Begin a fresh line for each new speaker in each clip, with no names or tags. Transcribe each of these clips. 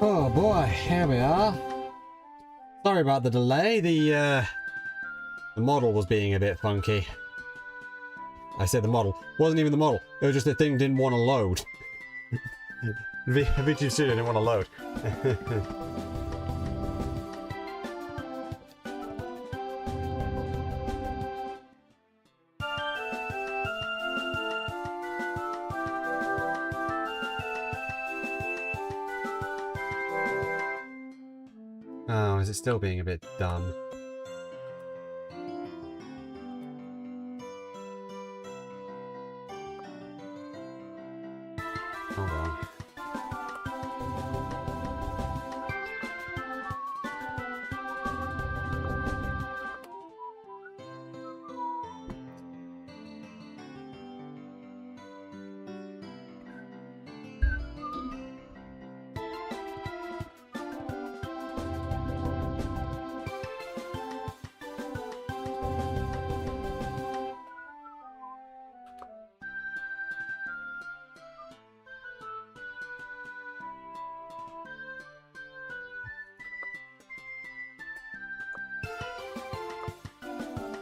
Oh boy, here we are. Sorry about the delay. The model was being a bit funky. I said the model. Wasn't even the model. It was just the thing didn't want to load. VTube Studio didn't want to load. Oh, is it still being a bit dumb? Hold on.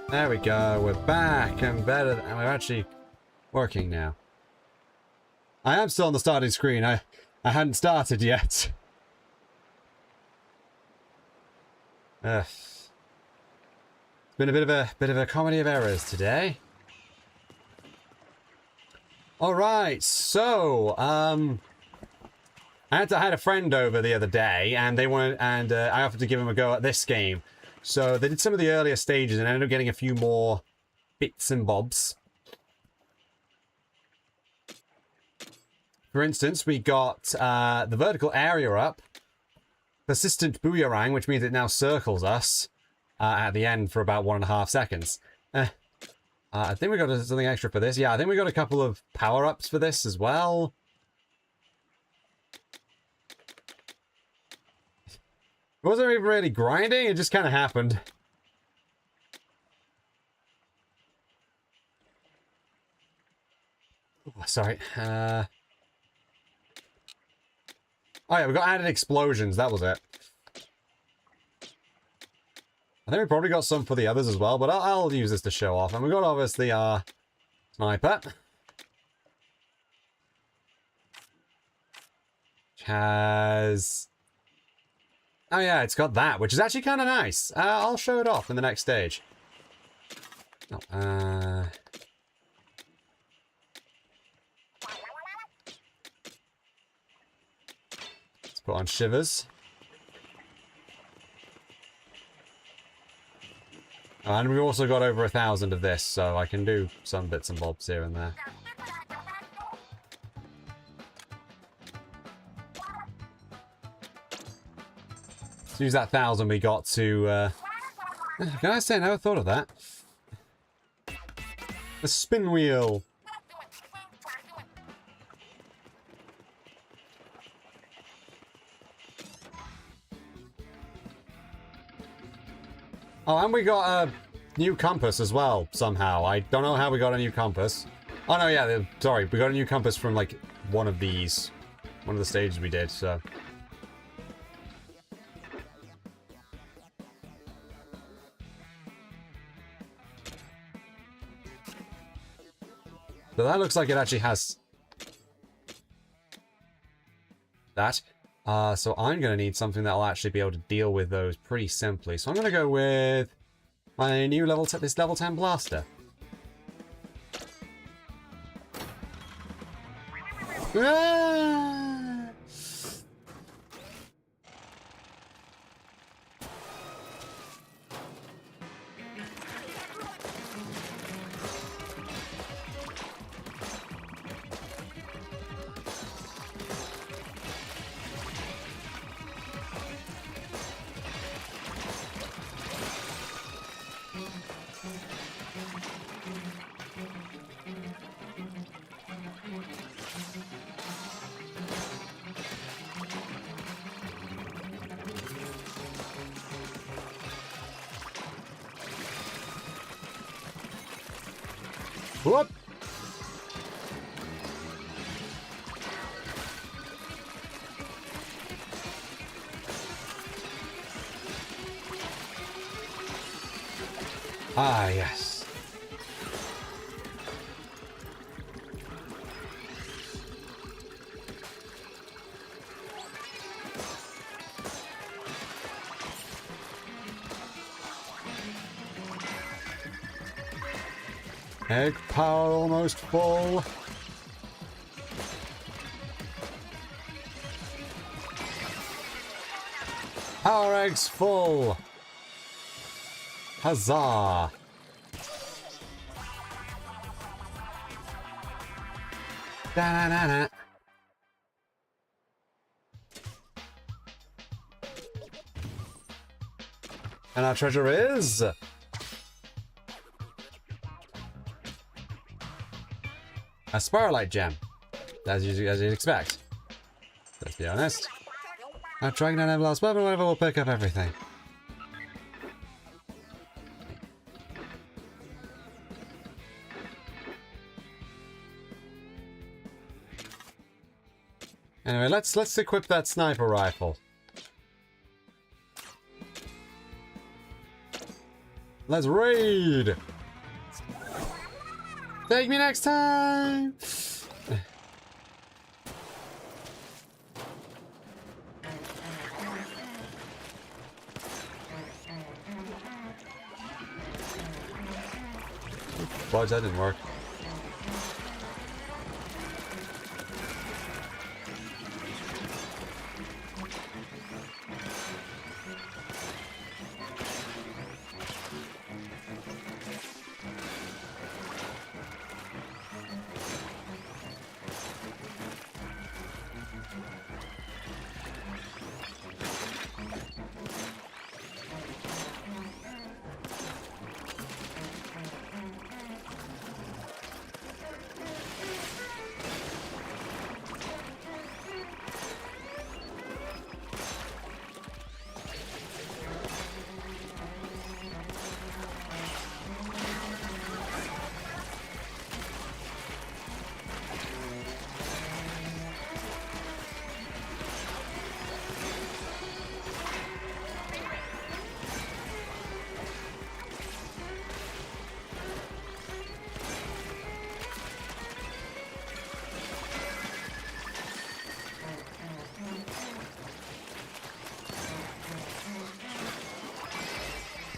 There we go, we're back and better, and we're actually working now. I am still on the starting screen. I hadn't started yet. It's been a bit of a comedy of errors today. All right, so I had a friend over the other day, and they wanted, and I offered to give him a go at this game. So they did some of the earlier stages and ended up getting a few more bits and bobs. For instance, we got the vertical area up, persistent boomerang, which means it now circles us at the end for about 1.5 seconds. I think we got something extra for this. Yeah, I think we got a couple of power-ups for this as well. It wasn't even really grinding, it just kind of happened. Oh, sorry. Oh yeah, we got added explosions, that was it. I think we probably got some for the others as well, but I'll use this to show off. And we got obviously our sniper. Which has... Oh yeah, it's got that, which is actually kind of nice. I'll show it off in the next stage. Oh, let's put on Shivers. Oh, and we've also got over 1,000 of this, so I can do some bits and bobs here and there. Let's use that 1,000 we got to, can I say I never thought of that? The spin wheel. Oh, and we got a new compass as well, somehow. I don't know how we got a new compass. Oh, no, yeah, sorry. We got a new compass from, like, one of the stages we did, so... So that looks like it actually has that. So I'm going to need something that'll actually be able to deal with those pretty simply. So I'm going to go with my new this level 10 blaster. Ah! Whoop! Ah, yes. Egg power almost full. Power eggs full. Huzzah. Da-na-na-na. And our treasure is... a Spiralite gem. As you'd expect. Let's be honest. Our dragon and everlast weapon, whatever, will pick up everything. Anyway, let's equip that sniper rifle. Let's raid! Take me next time! Fudge, that didn't work.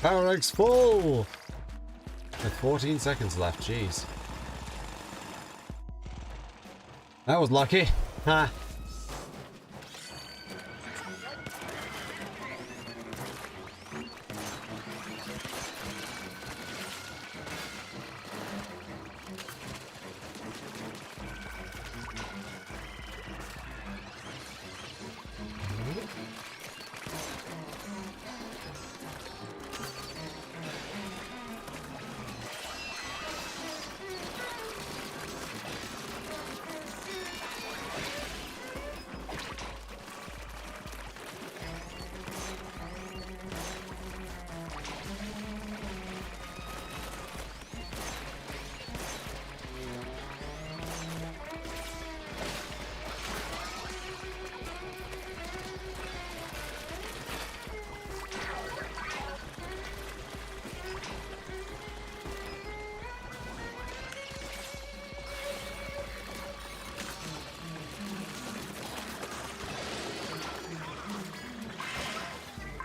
Power eggs full! With 14 seconds left, jeez. That was lucky. Ha!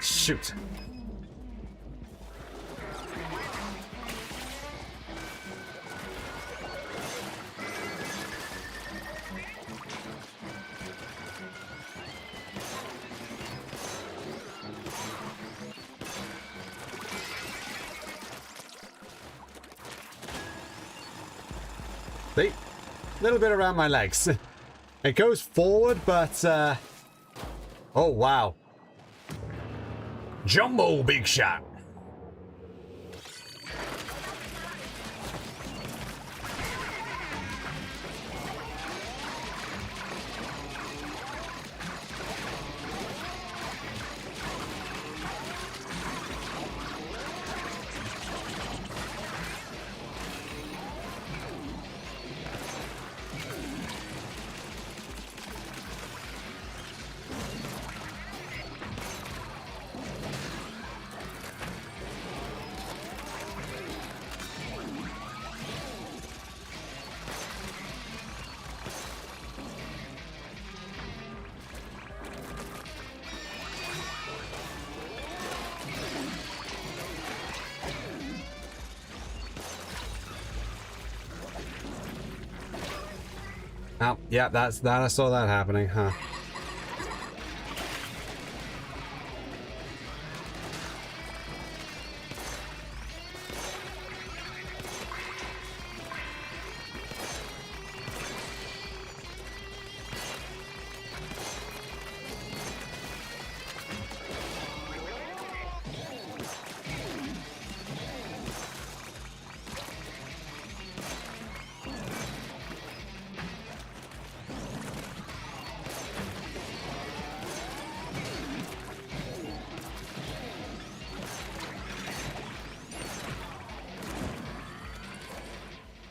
Shoot. See? A little bit around my legs. It goes forward, but oh wow. Jumbo big shot. Oh, yeah, that's that. I saw that happening, huh?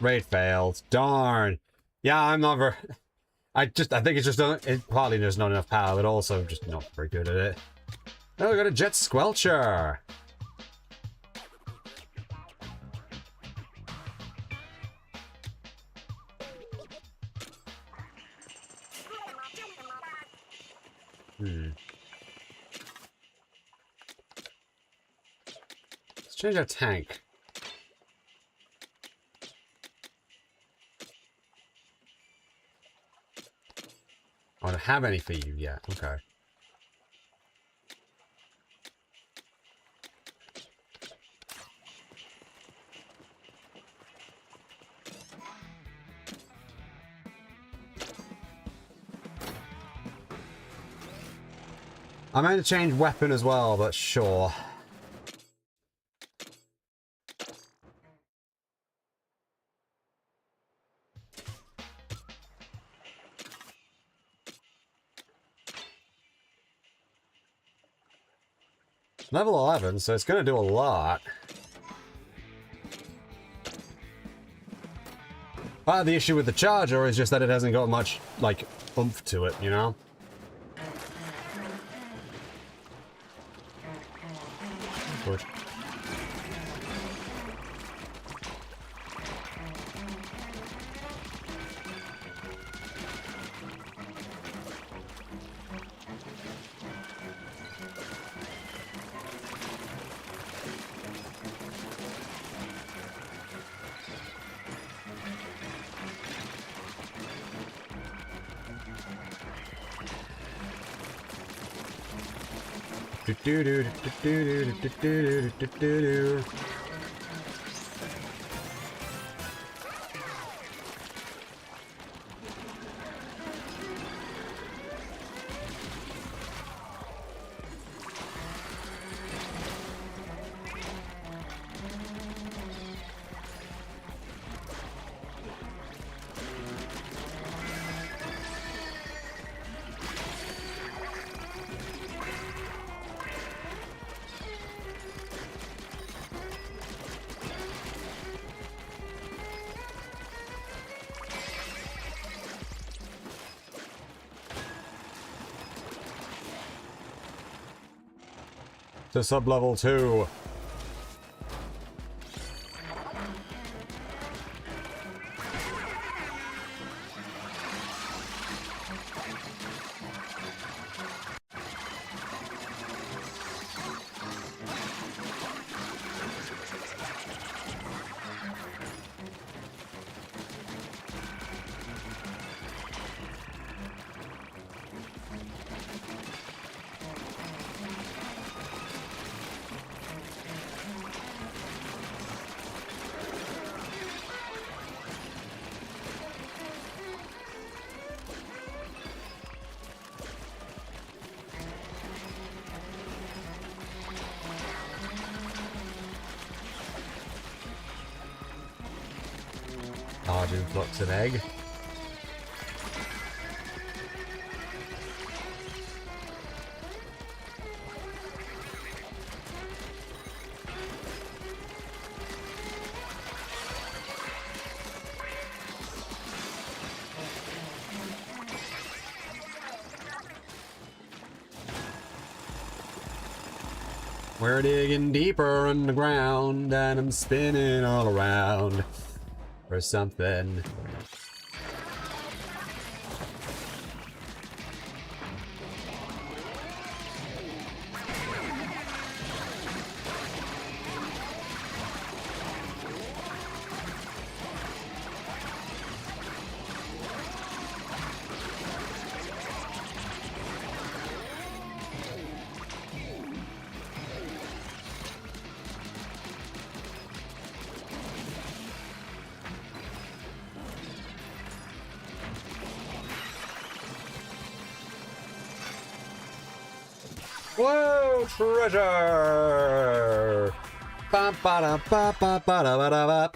Raid failed. Darn. Yeah, I'm not very... I think it's just... It partly there's not enough power, but also just not very good at it. Oh, we got a jet squelcher. Let's change our tank. I don't have any for you yet. Okay. I meant to change weapon as well, but sure. Level 11, so it's going to do a lot. Part of the issue with the charger is just that it hasn't got much, like, oomph to it, you know? Good. To sub-level 2. Large influx of egg. We're digging deeper underground and I'm spinning all around for something. Whoa, treasure! Bum, ba-da, ba, ba, ba-da, ba-da, ba.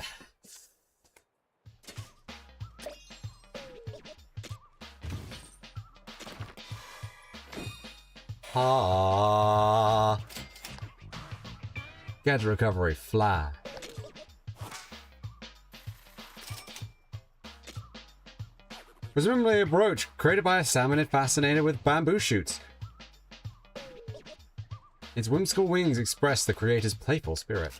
Ah. Gadget recovery, fly. Presumably a brooch created by a salmonid fascinated with bamboo shoots. Its whimsical wings express the creator's playful spirit.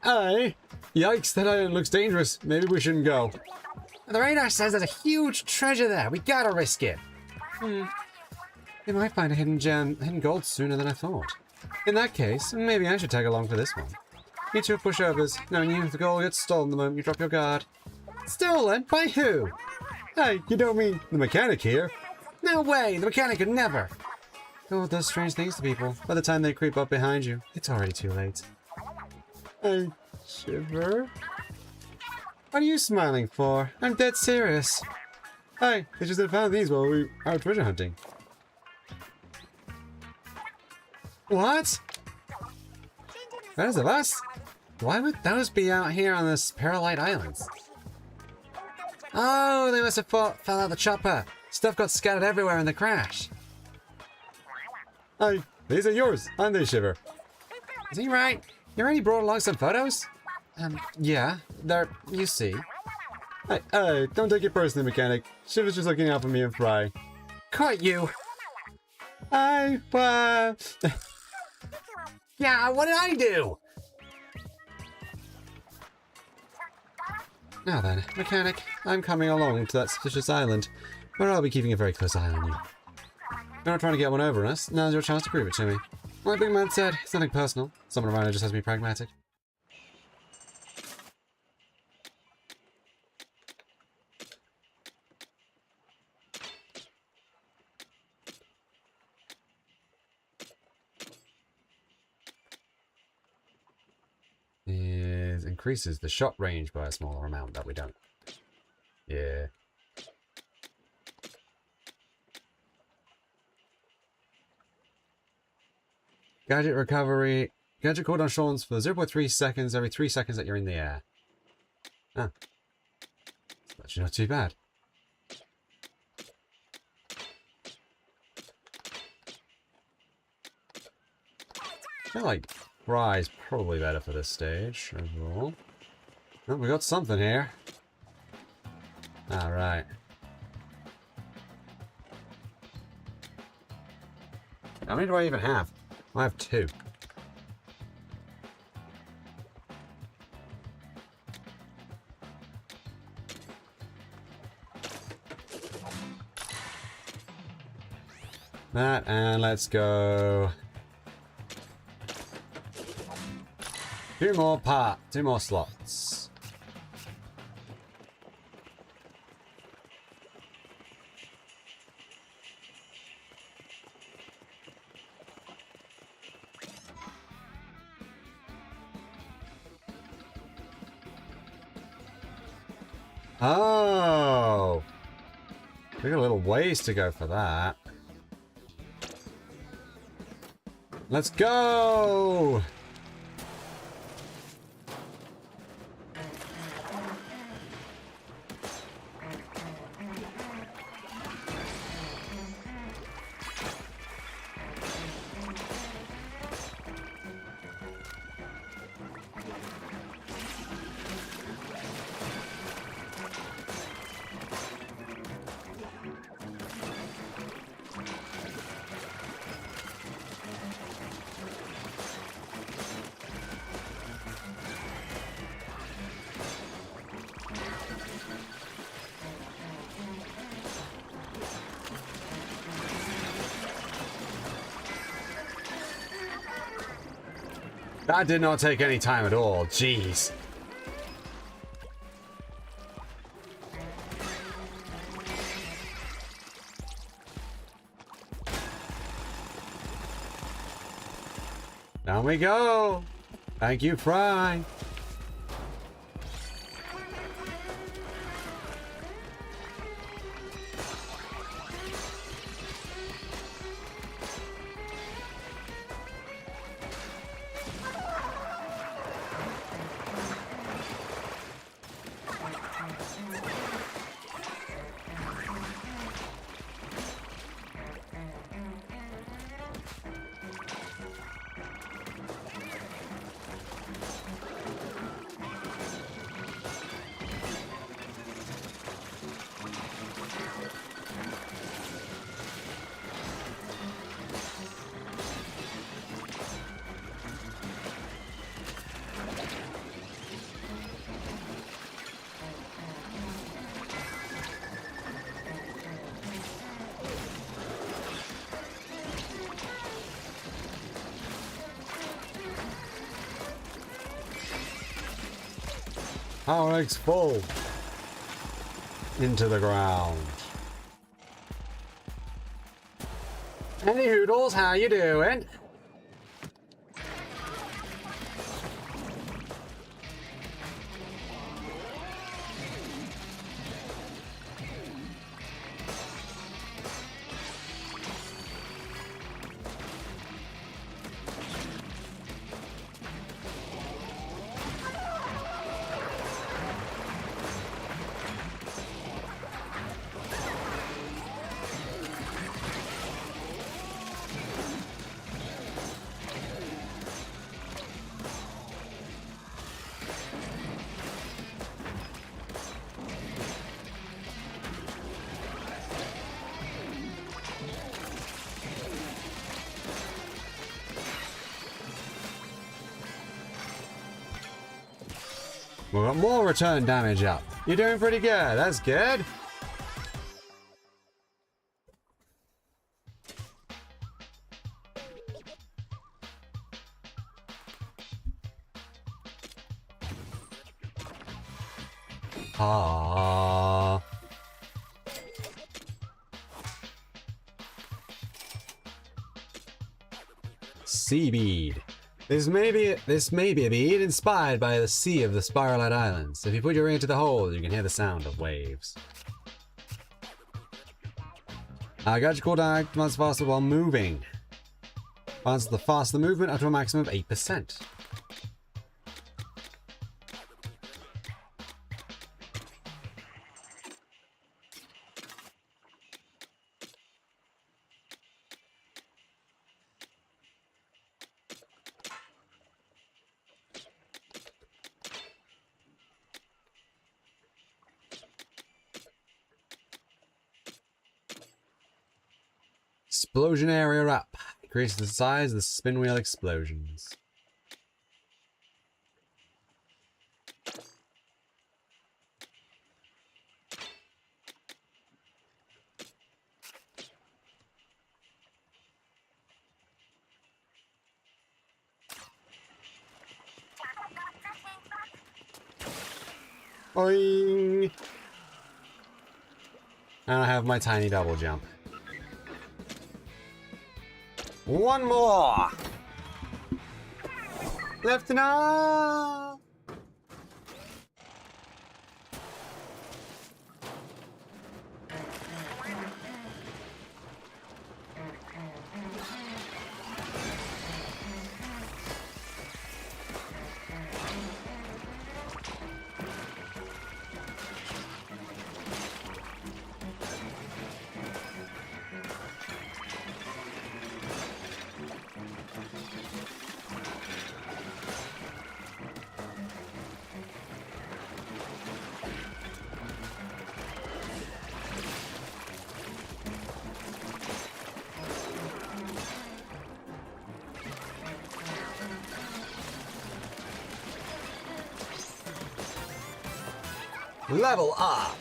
Aye. Yikes, that island looks dangerous. Maybe we shouldn't go. The radar says there's a huge treasure there. We gotta risk it. We might find a hidden gem, hidden gold sooner than I thought. In that case, maybe I should tag along for this one. You two pushovers, knowing you, the gold gets stolen the moment you drop your guard. Stolen? By who? Hey, you don't mean the mechanic here? No way, the mechanic could never. Gold does strange things to people. By the time they creep up behind you, it's already too late. Hey, Shiver? What are you smiling for? I'm dead serious. Hey, they just had found these while we were out treasure hunting. What? Those of us? Why would those be out here on this Paralite Islands? Oh, they must have fell out the chopper. Stuff got scattered everywhere in the crash. Hey, these are yours, aren't they, Shiver? Is he right? You already brought along some photos? Yeah, they're, you see. Hey, don't take it personally, mechanic. Shiver's just looking out for me and Fry. Caught you! Yeah, what did I do? Now then, mechanic, I'm coming along to that suspicious island, where I'll be keeping a very close eye on you. You're not trying to get one over on us, now's your chance to prove it to me. Like Big Man said, it's nothing personal. Someone around here just has to be pragmatic. It increases the shot range by a smaller amount that we don't. Yeah. Gadget recovery. Gadget cooldown shortens for 0.3 seconds every 3 seconds that you're in the air. Ah. That's actually not too bad. I feel like Fry's probably better for this stage overall. Oh, we got something here. Alright. How many do I even have? I have 2. That, and let's go. 2 more slots. Oh, we got a little ways to go for that. Let's go! That did not take any time at all. Jeez. Down we go. Thank you, Fry. Power eggs full into the ground. Any hoodles, how you doing? We've got more return damage up. You're doing pretty good. That's good. Ah. Sea bead. This may be a bead inspired by the sea of the Spiralite Islands. If you put your ear to the hole, you can hear the sound of waves. I got your cooldown activated faster while moving. Advance the faster movement up to a maximum of 8%. Explosion area up. Increase the size of the spin wheel explosions. Boing! And I have my tiny double jump. One more! Left enough! Level up!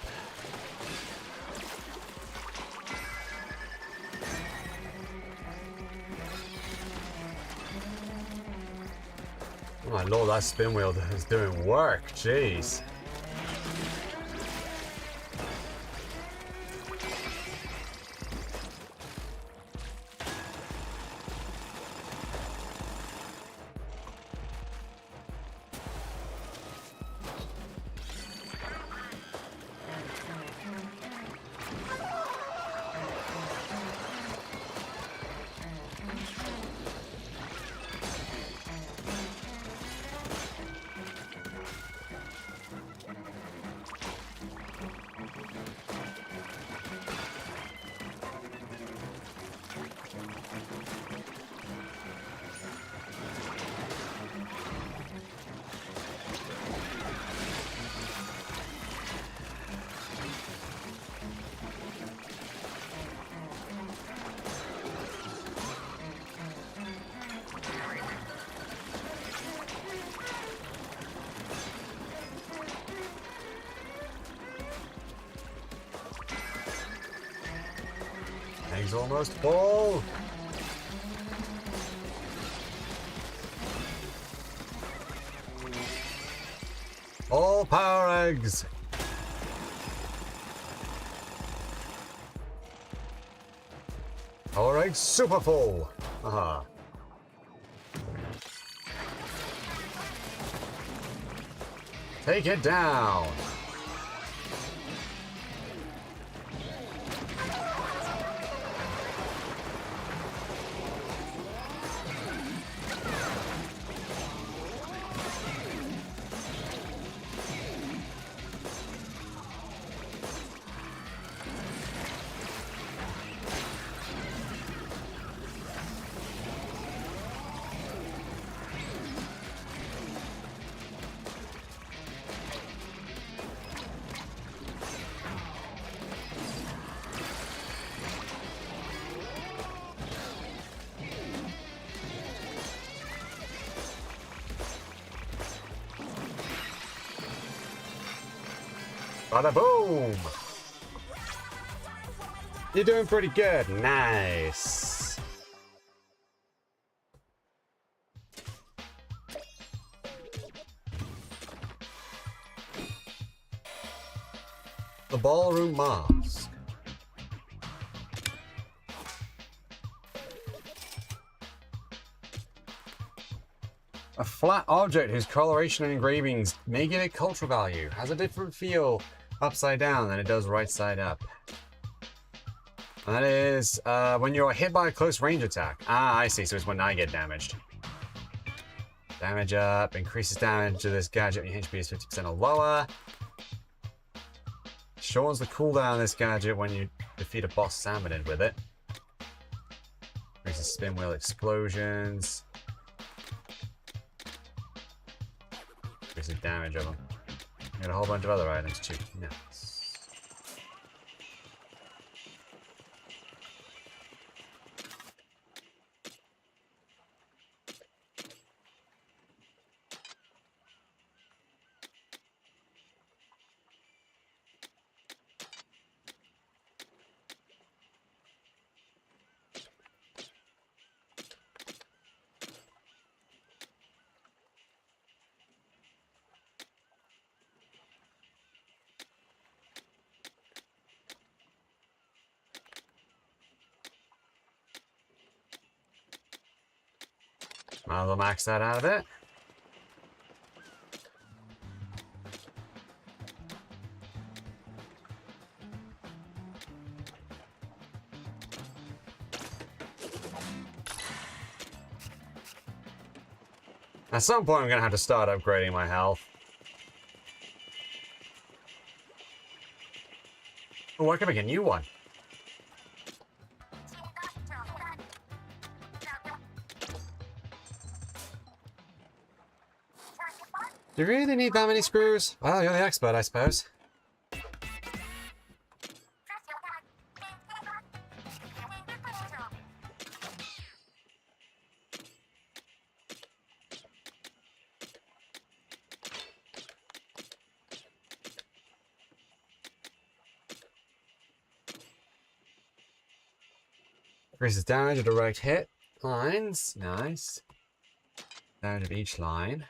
Oh my lord, that spin wheel is doing work, jeez. Tank's almost full. All power eggs. Power eggs super full. Aha. Take it down. Bada boom! You're doing pretty good. Nice. The ballroom mask. A flat object whose coloration and engravings may give it cultural value. Has a different feel upside down than it does right side up. And that is when you're hit by a close range attack. Ah, I see. So it's when I get damaged. Damage up. Increases damage to this gadget when your HP is 50% or lower. Shortens the cooldown of this gadget when you defeat a boss salmonid with it. Increases spin wheel explosions. Increases damage of them. Got a whole bunch of other items too. Nice. Might as well max that out of it. At some point, I'm going to have to start upgrading my health. Oh, I can make a new one. Do you really need that many screws? Well, you're the expert, I suppose. Increases damage of direct hit lines. Nice. Damage of each line.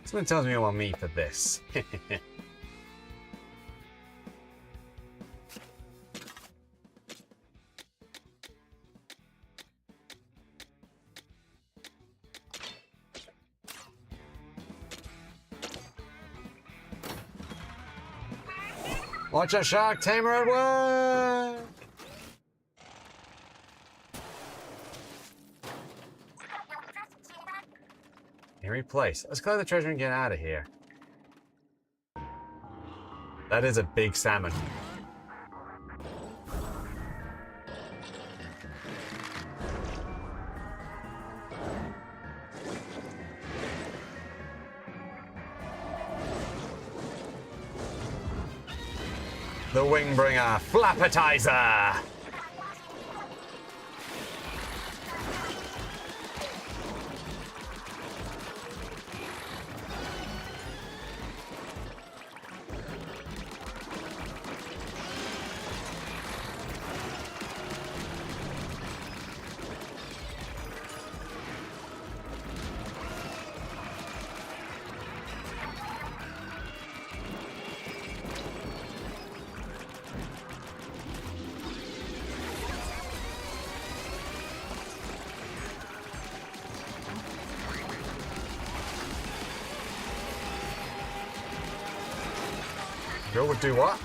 Someone tells me I want meat for this. Watch a shark tamer at work! Eerie place. Let's clear the treasure and get out of here. That is a big salmon. The Wingbringer Flappetizer! Bill would do what?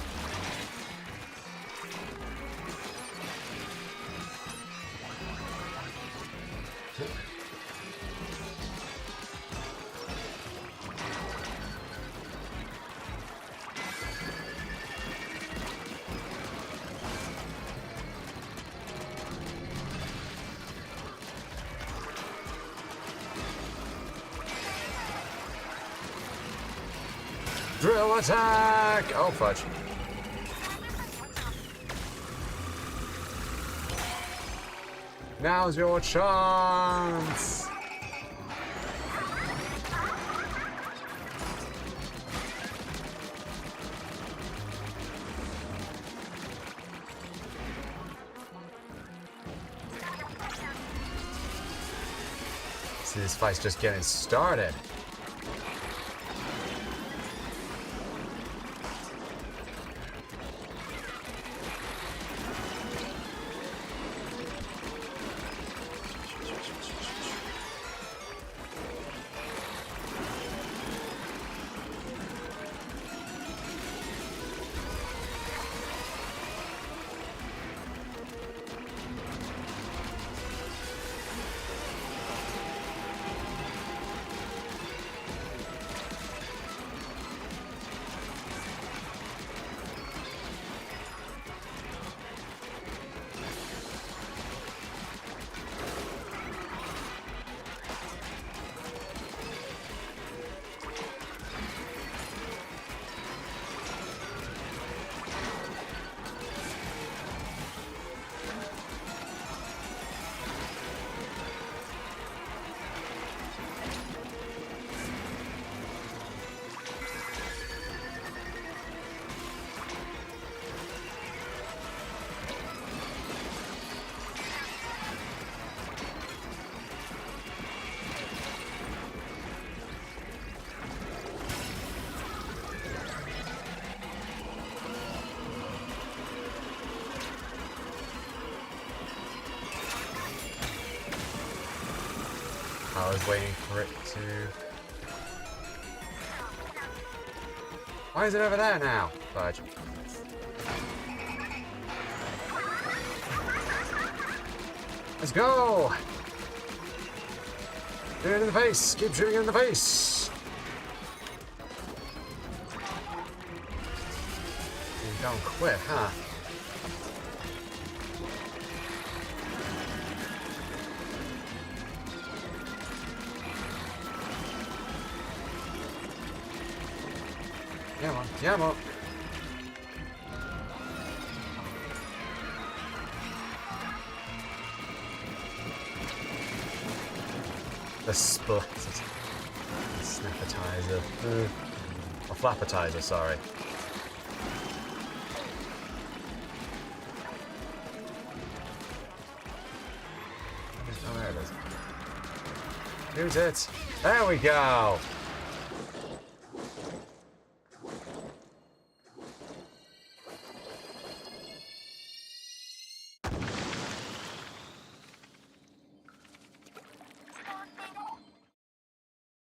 Drill attack! Oh, fudge. Now's your chance! See, this fight's just getting started. I was waiting for it to... Why is it over there now? Fudge. Let's go! Shoot it in the face! Keep shooting it in the face! You don't quit, huh? Come on, come on. The snappetizer. A flappetizer, sorry. Oh, there it is. Use it. There we go.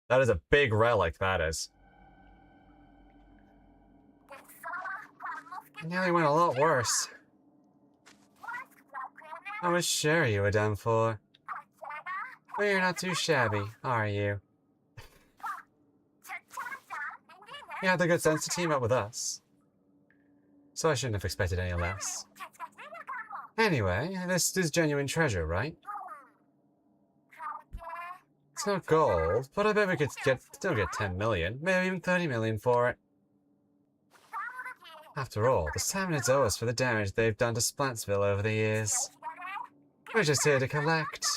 That is a big relic, that is. It nearly went a lot worse. How much share you were done for? Well, you're not too shabby, are you? You had the good sense to team up with us. So I shouldn't have expected any less. Anyway, this is genuine treasure, right? It's not gold, but I bet we could still get 10 million, maybe even 30 million for it. After all, the salmonids owe us for the damage they've done to Splatsville over the years. We're just here to collect.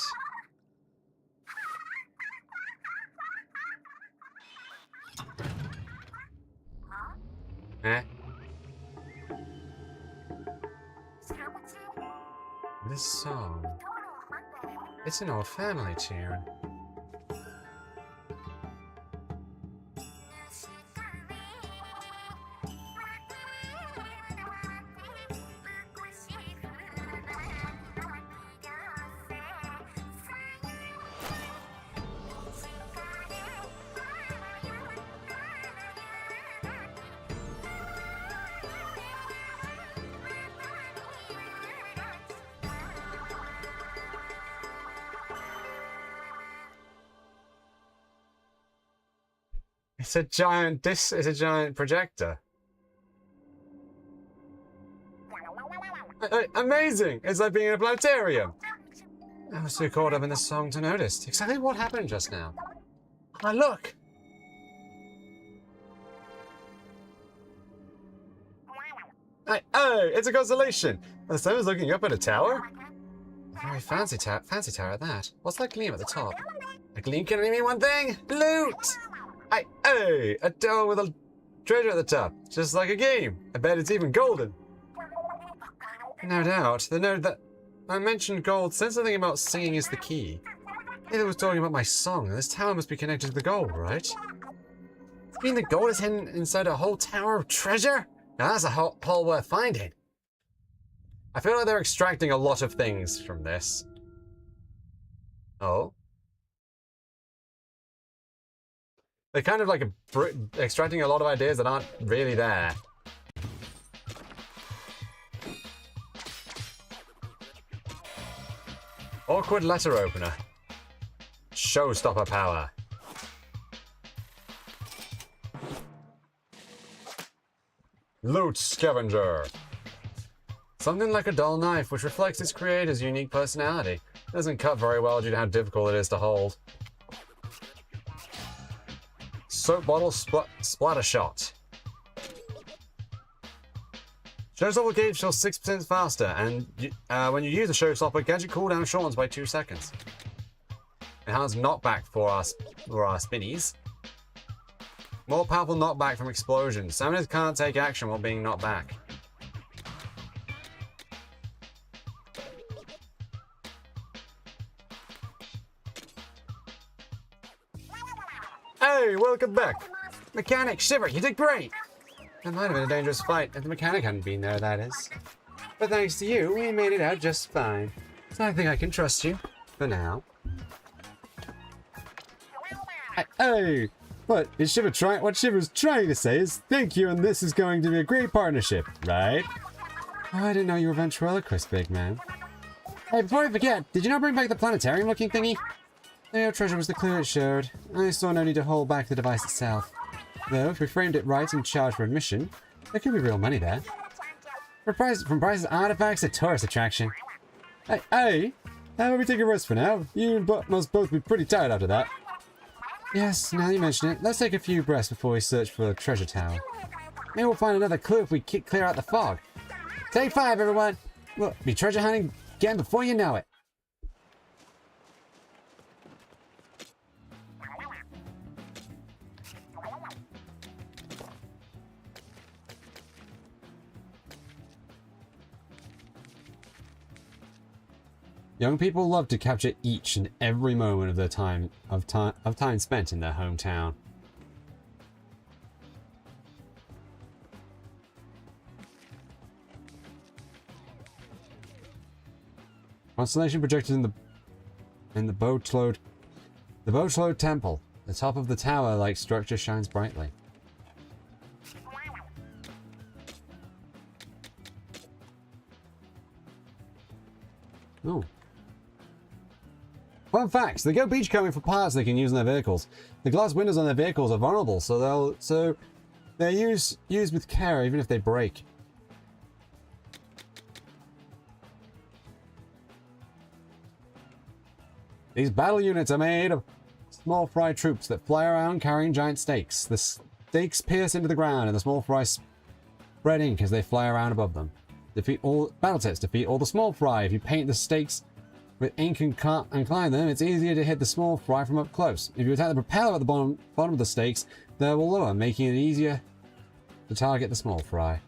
Eh? This song. It's an old family tune. It's a giant projector. Amazing! It's like being in a planetarium. I was too caught up in the song to notice exactly what happened just now. Ah, look! Oh, it's a constellation. The sun is looking up at a tower. A very fancy tower at that. What's that gleam at the top? A gleam can only mean one thing: loot! Hey, a tower with a treasure at the top, just like a game. I bet it's even golden. No doubt. The note that I mentioned gold said something about singing is the key. It was talking about my song, and this tower must be connected to the gold, right? You mean the gold is hidden inside a whole tower of treasure? Now that's a hole worth finding. I feel like they're extracting a lot of things from this. Oh? They're kind of like extracting a lot of ideas that aren't really there. Awkward letter opener. Showstopper power. Loot scavenger. Something like a dull knife which reflects its creator's unique personality. It doesn't cut very well due to how difficult it is to hold. Soap bottle splatter shot. Showstopper gauge fills 6% faster, and when you use the showstopper, gadget cooldown shortens by 2 seconds. Enhanced knockback for our spinnies. More powerful knockback from explosions. Salmonids can't take action while being knocked back. Hey, welcome back. Mechanic, Shiver, you did great. That might have been a dangerous fight if the mechanic hadn't been there, that is. But thanks to you, we made it out just fine. So I think I can trust you, for now. Hey, what Shiver's trying to say is thank you, and this is going to be a great partnership, right? Oh, I didn't know you were ventriloquist, big man. Hey, before I forget, did you not bring back the planetarium-looking thingy? The treasure was the clue it showed. I saw no need to hold back the device itself. Though, if we framed it right and charged for admission, there could be real money there. From prizes artifacts to tourist attraction. Hey, how about we take a rest for now? You must both be pretty tired after that. Yes, now you mention it, let's take a few breaths before we search for the treasure tower. Maybe we'll find another clue if we clear out the fog. Take 5, everyone! We'll be treasure hunting again before you know it. Young people love to capture each and every moment of their time spent in their hometown. Constellation projected in the Boatlode Temple. The top of the tower-like structure shines brightly. Oh. Fun facts, they go beachcombing for parts they can use in their vehicles. The glass windows on their vehicles are vulnerable, so they're used with care even if they break. These battle units are made of small fry troops that fly around carrying giant stakes. The stakes pierce into the ground and the small fry red ink as they fly around above them. Defeat all the small fry. If you paint the stakes with ink and climb them, it's easier to hit the small fry from up close. If you attack the propeller at the bottom of the stakes, they will lower, making it easier to target the small fry.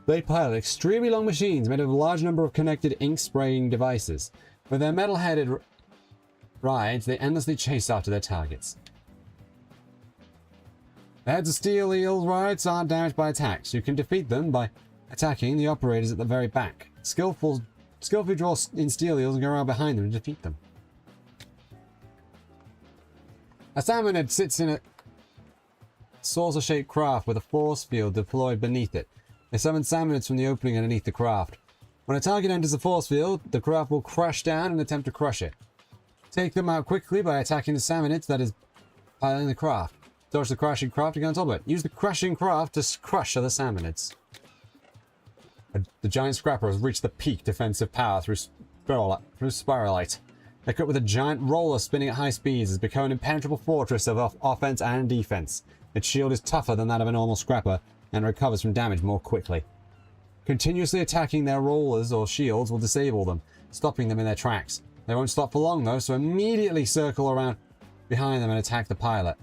They pilot extremely long machines made of a large number of connected ink-spraying devices. With their metal-headed rides, they endlessly chase after their targets. The heads of steel eel rides aren't damaged by attacks. You can defeat them by attacking the operators at the very back. Skillfully draw in steel eels and go around behind them to defeat them. A salmonid sits in a saucer-shaped craft with a force field deployed beneath it. They summon salmonids from the opening underneath the craft. When a target enters the force field, the craft will crash down and attempt to crush it. Take them out quickly by attacking the salmonids that is piloting the craft. Dodge the crashing craft to get on top of it. Use the crashing craft to crush other salmonids. The giant scrapper has reached the peak defensive power through spiralite. Equipped with a giant roller spinning at high speeds, has become an impenetrable fortress of offense and defense. Its shield is tougher than that of a normal scrapper and recovers from damage more quickly. Continuously attacking their rollers or shields will disable them, stopping them in their tracks. They won't stop for long though, so immediately circle around behind them and attack the pilot.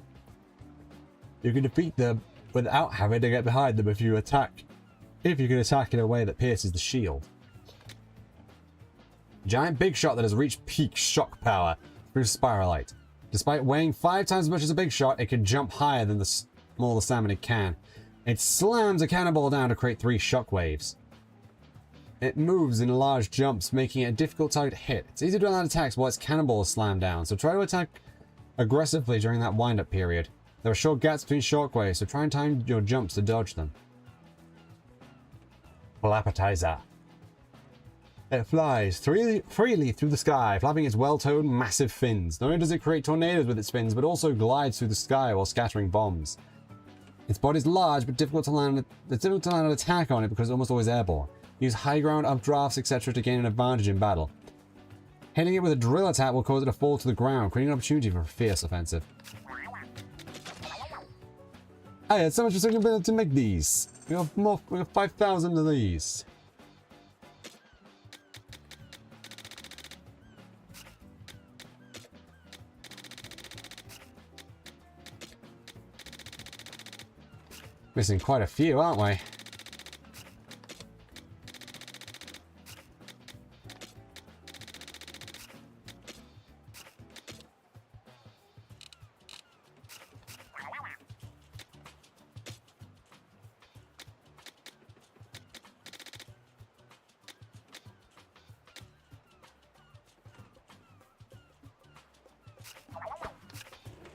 You can defeat them without having to get behind them if you can attack in a way that pierces the shield. Giant big shot that has reached peak shock power through spiralite. Despite weighing 5 times as much as a big shot, it can jump higher than the smaller salmonid can. It slams a cannonball down to create 3 shock waves. It moves in large jumps, making it a difficult target to hit. It's easy to land attacks while its cannonball is slammed down, so try to attack aggressively during that wind-up period. There are short gaps between shockwaves, so try and time your jumps to dodge them. Appetizer. It flies freely through the sky, flapping its well-toned, massive fins. Not only does it create tornadoes with its fins, but also glides through the sky while scattering bombs. Its body is large, but difficult to land an attack on it because it's almost always airborne. Use high ground, updrafts, etc. to gain an advantage in battle. Hitting it with a drill attack will cause it to fall to the ground, creating an opportunity for a fierce offensive. I had so much recycling to make these. We have 5,000 of these. Missing quite a few, aren't we?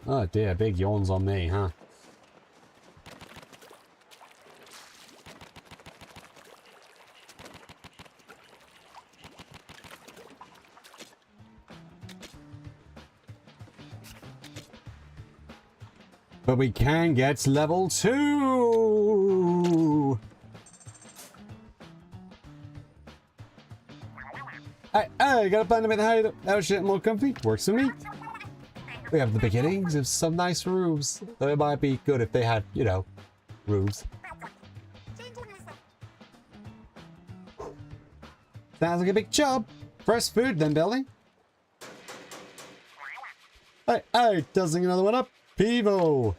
Oh dear, big yawns on me, huh? But we can get level 2! Hey, gotta find a bit higher. That shit more comfy. Works for me. We have the beginnings of some nice roofs. Though it might be good if they had, you know, roofs. Sounds like a big job. First food then, Billy. Hey, tossing another one up. Pivo!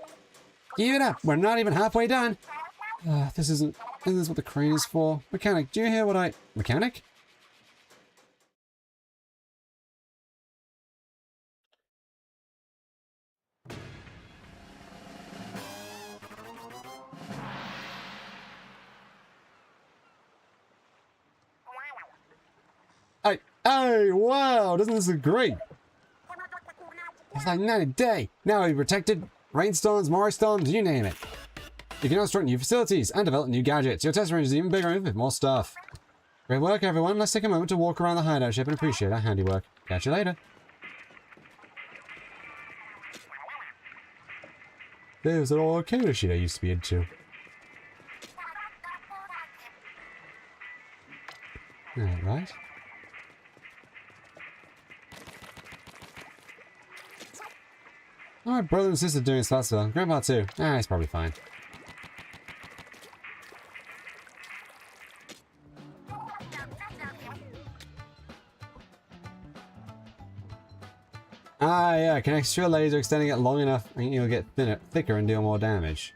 Give it up! We're not even halfway done! Isn't this what the crane is for? Mechanic, do you hear what Mechanic? Hey, wow! Doesn't this look great? It's like night and day. Now we're protected. Rainstorms, morstorms, you name it. You can construct new facilities and develop new gadgets. Your test range is even bigger with more stuff. Great work, everyone. Let's take a moment to walk around the hideout ship and appreciate our handiwork. Catch you later. There's an old arcade machine I used to be into. Right. My brother and sister doing Splatchet. Grandpa too. He's probably fine. Ah, yeah, connects to a laser, extending it long enough, and you'll get thinner, thicker and deal more damage.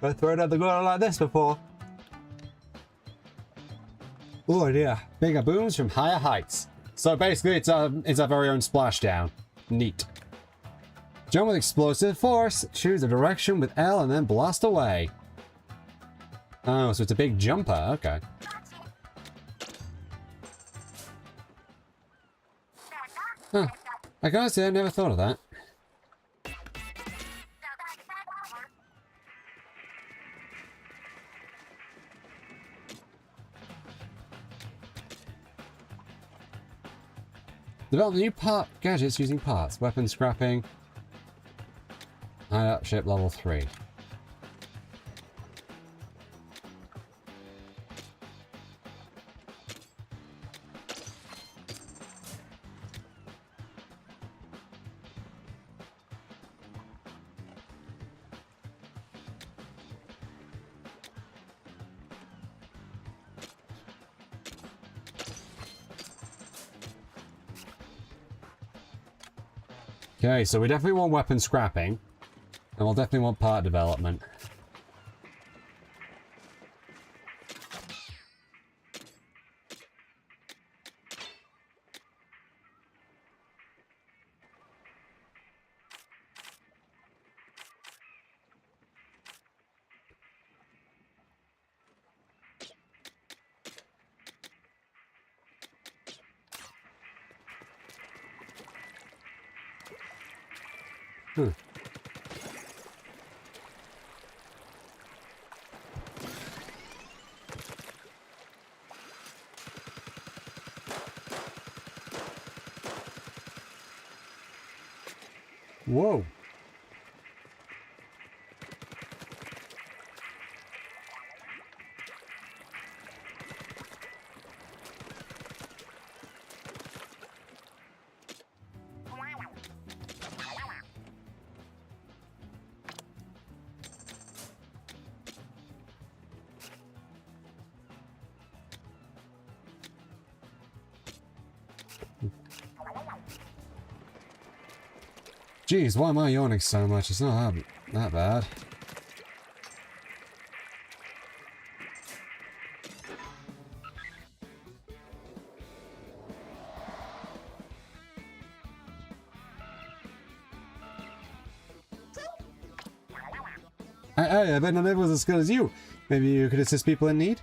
I've thrown out the ground like this before. Oh dear. Bigger booms from higher heights. So basically, it's our very own splashdown. Neat. Jump with explosive force. Choose a direction with L and then blast away. Oh, so it's a big jumper. Okay. Huh. I gotta say, I never thought of that. Develop new gadgets using parts. Weapon scrapping. Hideout ship level 3. Okay, so we definitely want weapon scrapping. And we'll definitely want part development. Whoa. Jeez, why am I yawning so much? It's not that bad. I bet not everyone's as good as you. Maybe you could assist people in need?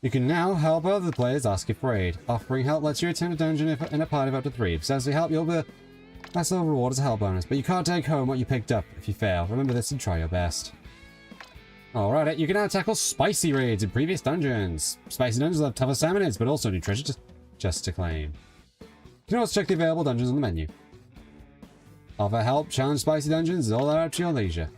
You can now help other players ask if for aid. Offering help lets you attempt a dungeon in a party of up to 3. Besides the help, you'll be that's a reward as a help bonus, but you can't take home what you picked up if you fail. Remember this and try your best. Alright, you can now tackle spicy raids in previous dungeons. Spicy dungeons have tougher salmonids, but also new treasure just to claim. You can also check the available dungeons on the menu. Offer help, challenge spicy dungeons, is all out to your leisure.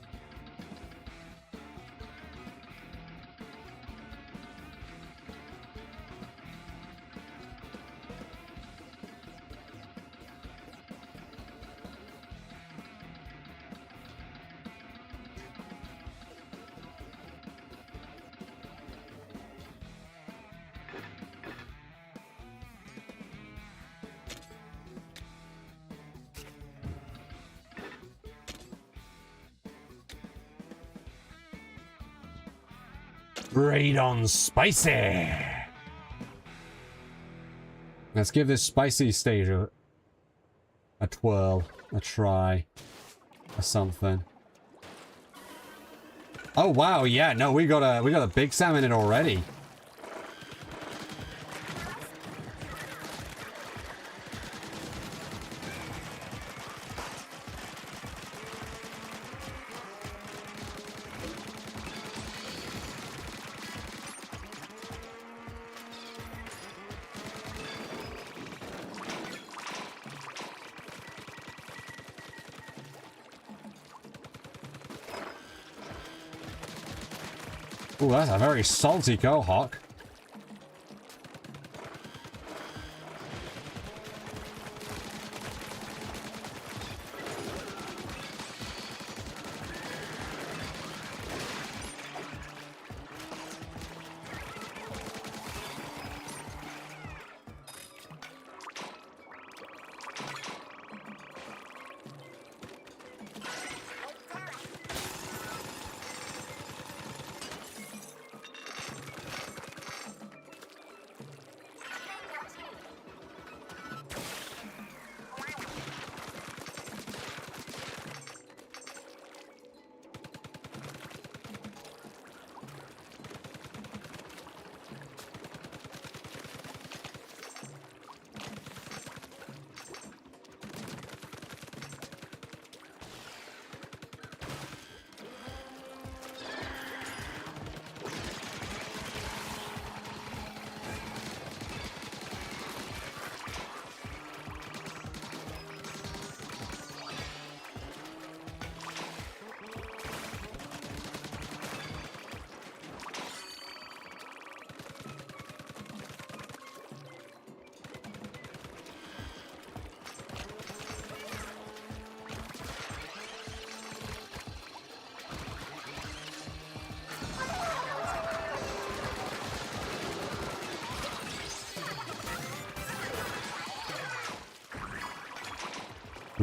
Raid on spicy! Let's give this spicy stage a twirl, a try, or something. Oh wow, yeah, no, we got a big salmon in already. Ooh, that's a very salty Cohock.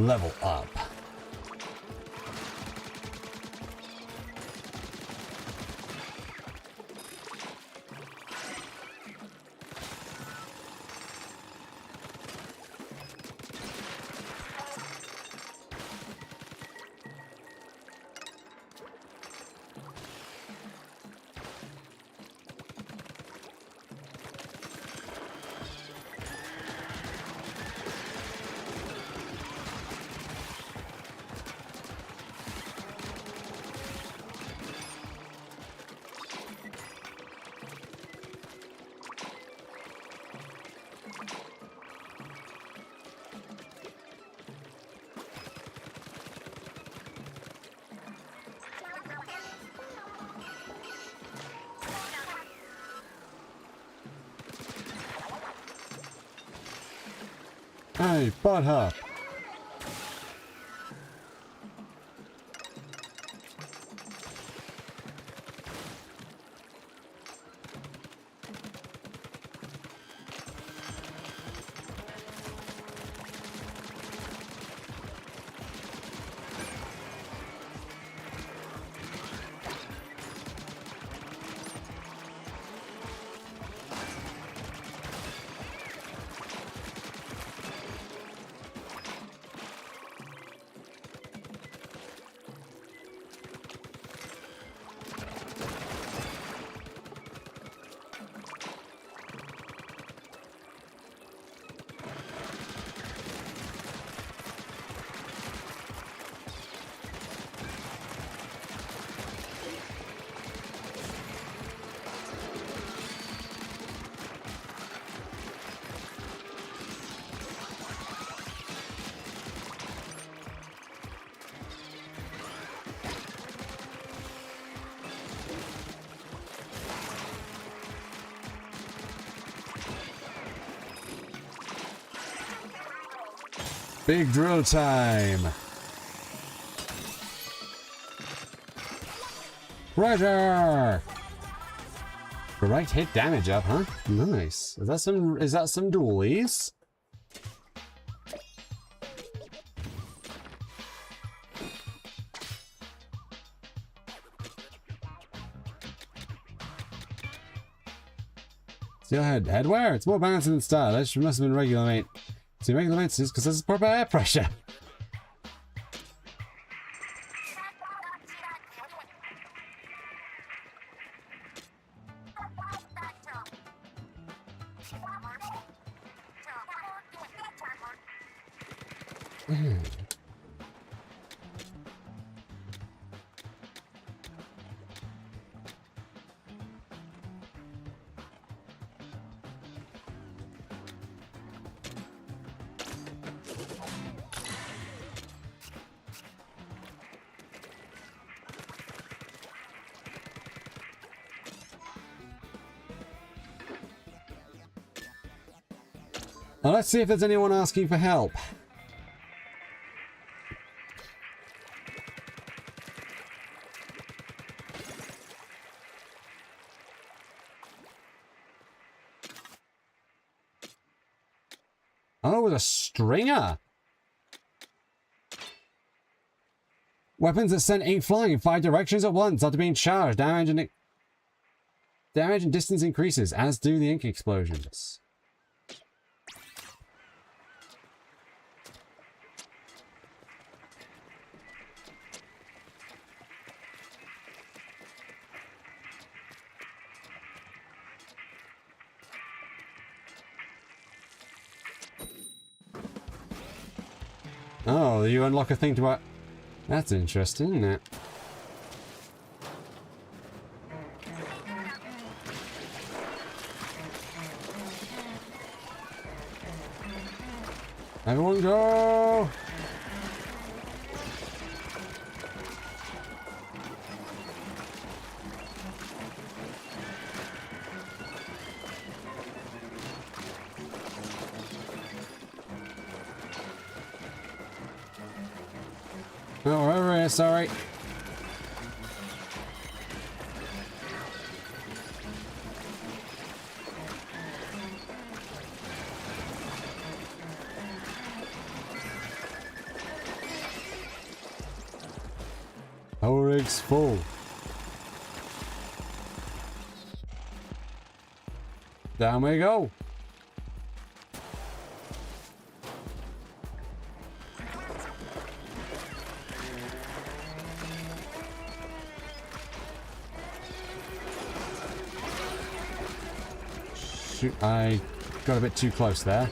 level up. Hey, butthop. Big drill time. Roger. Right hit damage up, huh? Nice. Is that some dualies? Steelhead headwear? It's more balanced than stylish. It must have been regular mate. See, regular mates is because there's proper air pressure. Now let's see if there's anyone asking for help. Oh, with a stringer. Weapons that send ink flying in 5 directions at once after being charged. Damage and distance increases, as do the ink explosions. Oh, you unlock a thing to... That's interesting, isn't it? Everyone go! Oh, over here, sorry. Power rigs full. Down we go. Shoot, I got a bit too close there.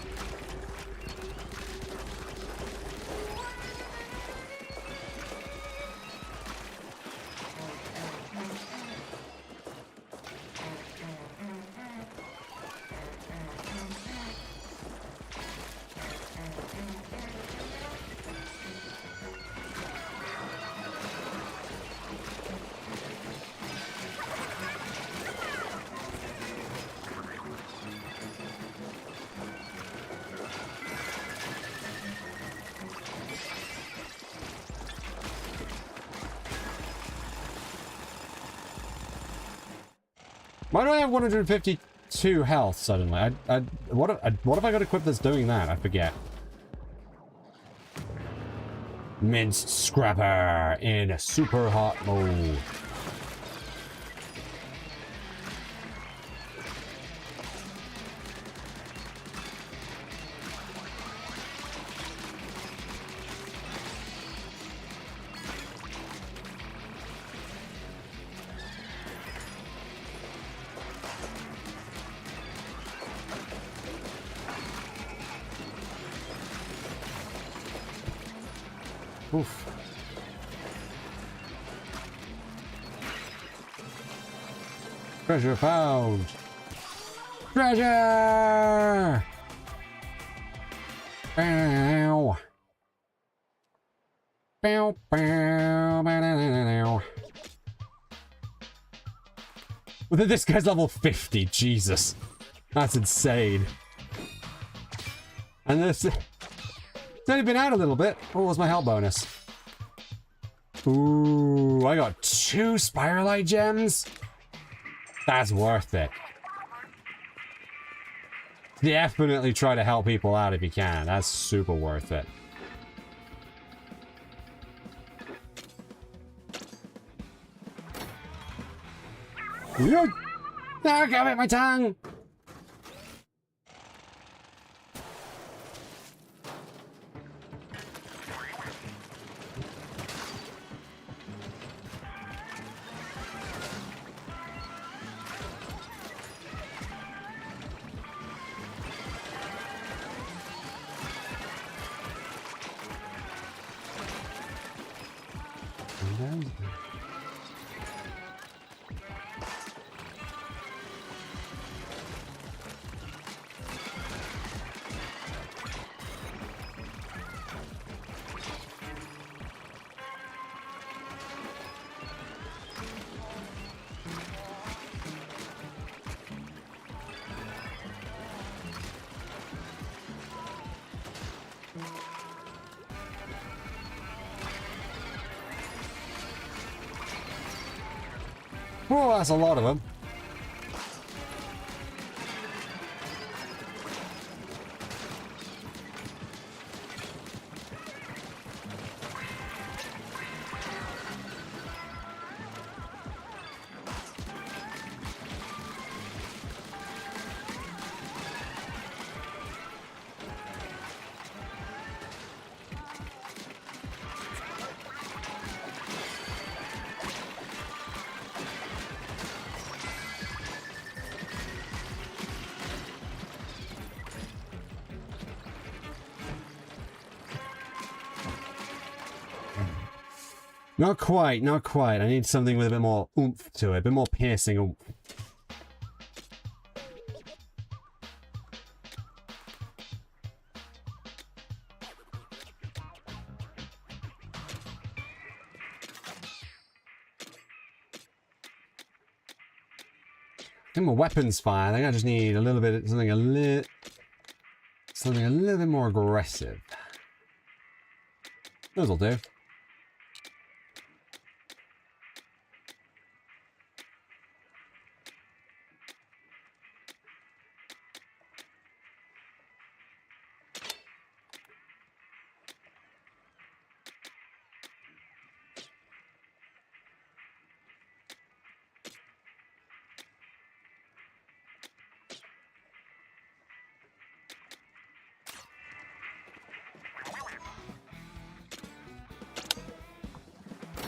Why do I have 152 health suddenly? What have I got equipped that's doing that? I forget. Minced Scrapper in super hot mode. Oof. Treasure found! Treasure! Bow! Bow, bow, bow. This guy's level 50, Jesus. That's insane. And this... It's only been out a little bit. What was my health bonus? Ooh, I got 2 Spiralite gems? That's worth it. Definitely try to help people out if you can. That's super worth it. No, I got it, my tongue! Oh, that's a lot of them. Not quite, not quite. I need something with a bit more oomph to it, a bit more piercing oomph. I think my weapons fire. I think I just need a little bit, something a little bit more aggressive. Those'll do.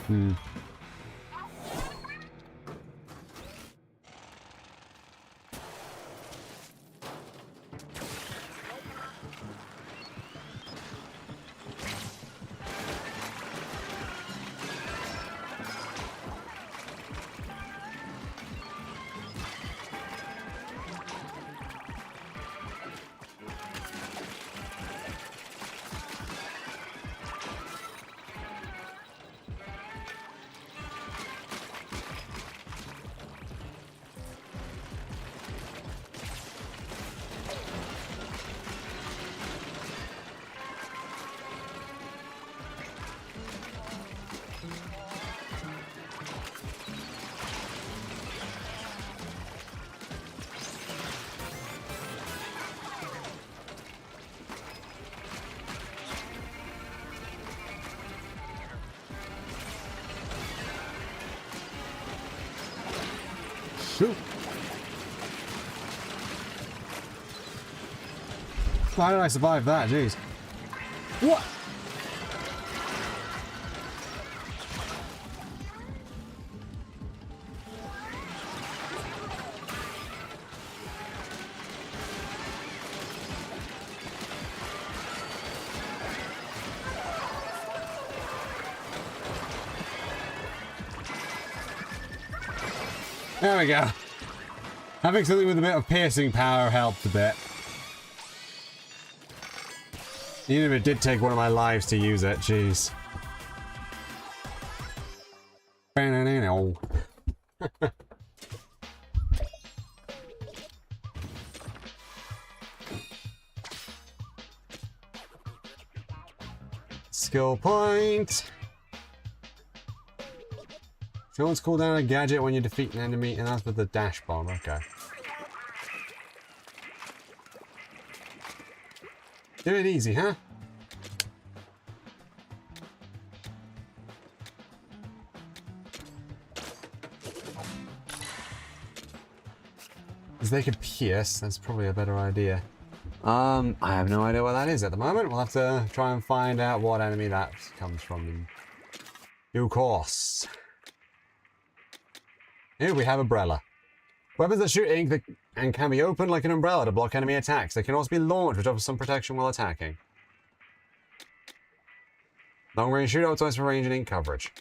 Hmm. Shoot. How did I survive that? Jeez. What? There we go. Having something with a bit of piercing power helped a bit. Even if it did take one of my lives to use it, jeez. Skill point. Skills cool down a gadget when you defeat an enemy, and that's with the dash bomb. Okay. Do it easy, huh? Because they could pierce, that's probably a better idea. I have no idea what that is at the moment. We'll have to try and find out what enemy that comes from in due course. Here we have umbrella. Weapons that shoot ink and can be opened like an umbrella to block enemy attacks. They can also be launched, which offers some protection while attacking. Long range shoot optimized for range and ink coverage.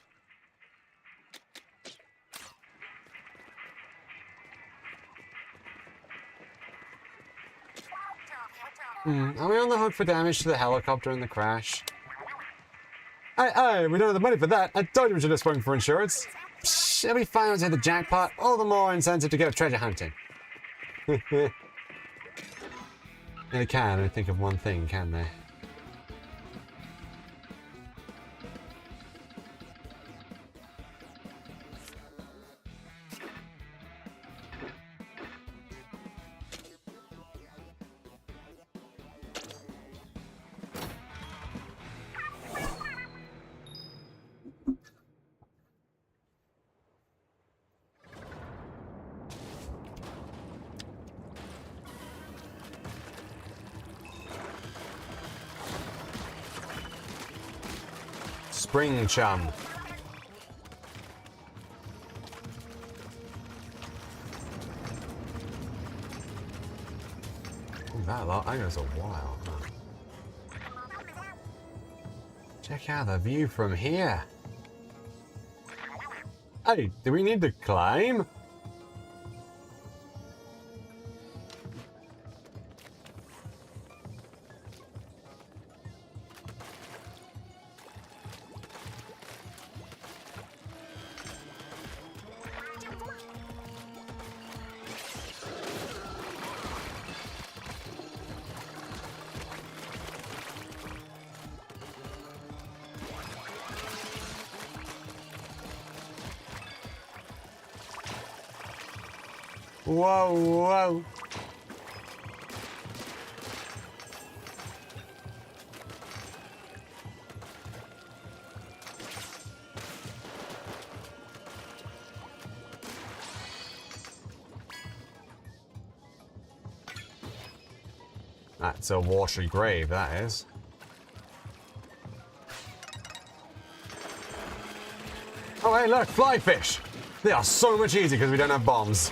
Are we on the hook for damage to the helicopter in the crash? Hey, we don't have the money for that. I told you we should have spoken for insurance. Psh, it'll be fine once you hit the jackpot. All the more incentive to go treasure hunting. They can only think of one thing, can they? Spring chum. Ooh, that goes a while. Huh? Check out the view from here. Hey, do we need to climb? Whoa, whoa. That's a watery grave, that is. Oh, hey, look, fly fish. They are so much easier because we don't have bombs.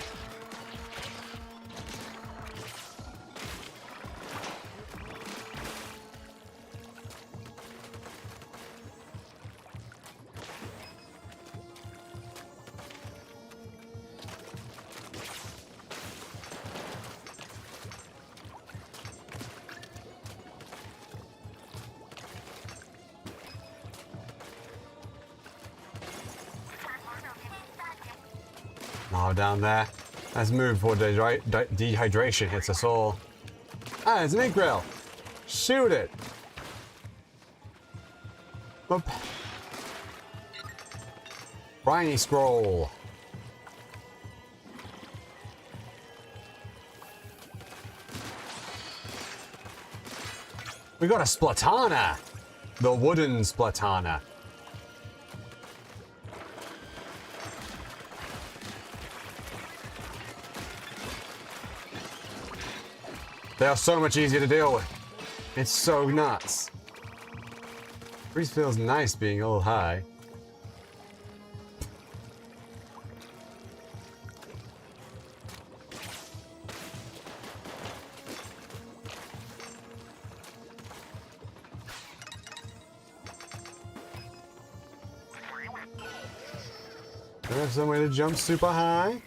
Oh, down there. Let's move before dehydration hits us all. Ah, it's an ink grill. Shoot it. Oop. Briny scroll. We got a Splatana. The wooden Splatana. They are so much easier to deal with. It's so nuts. Breeze feels nice being all high. Do I have some way to jump super high?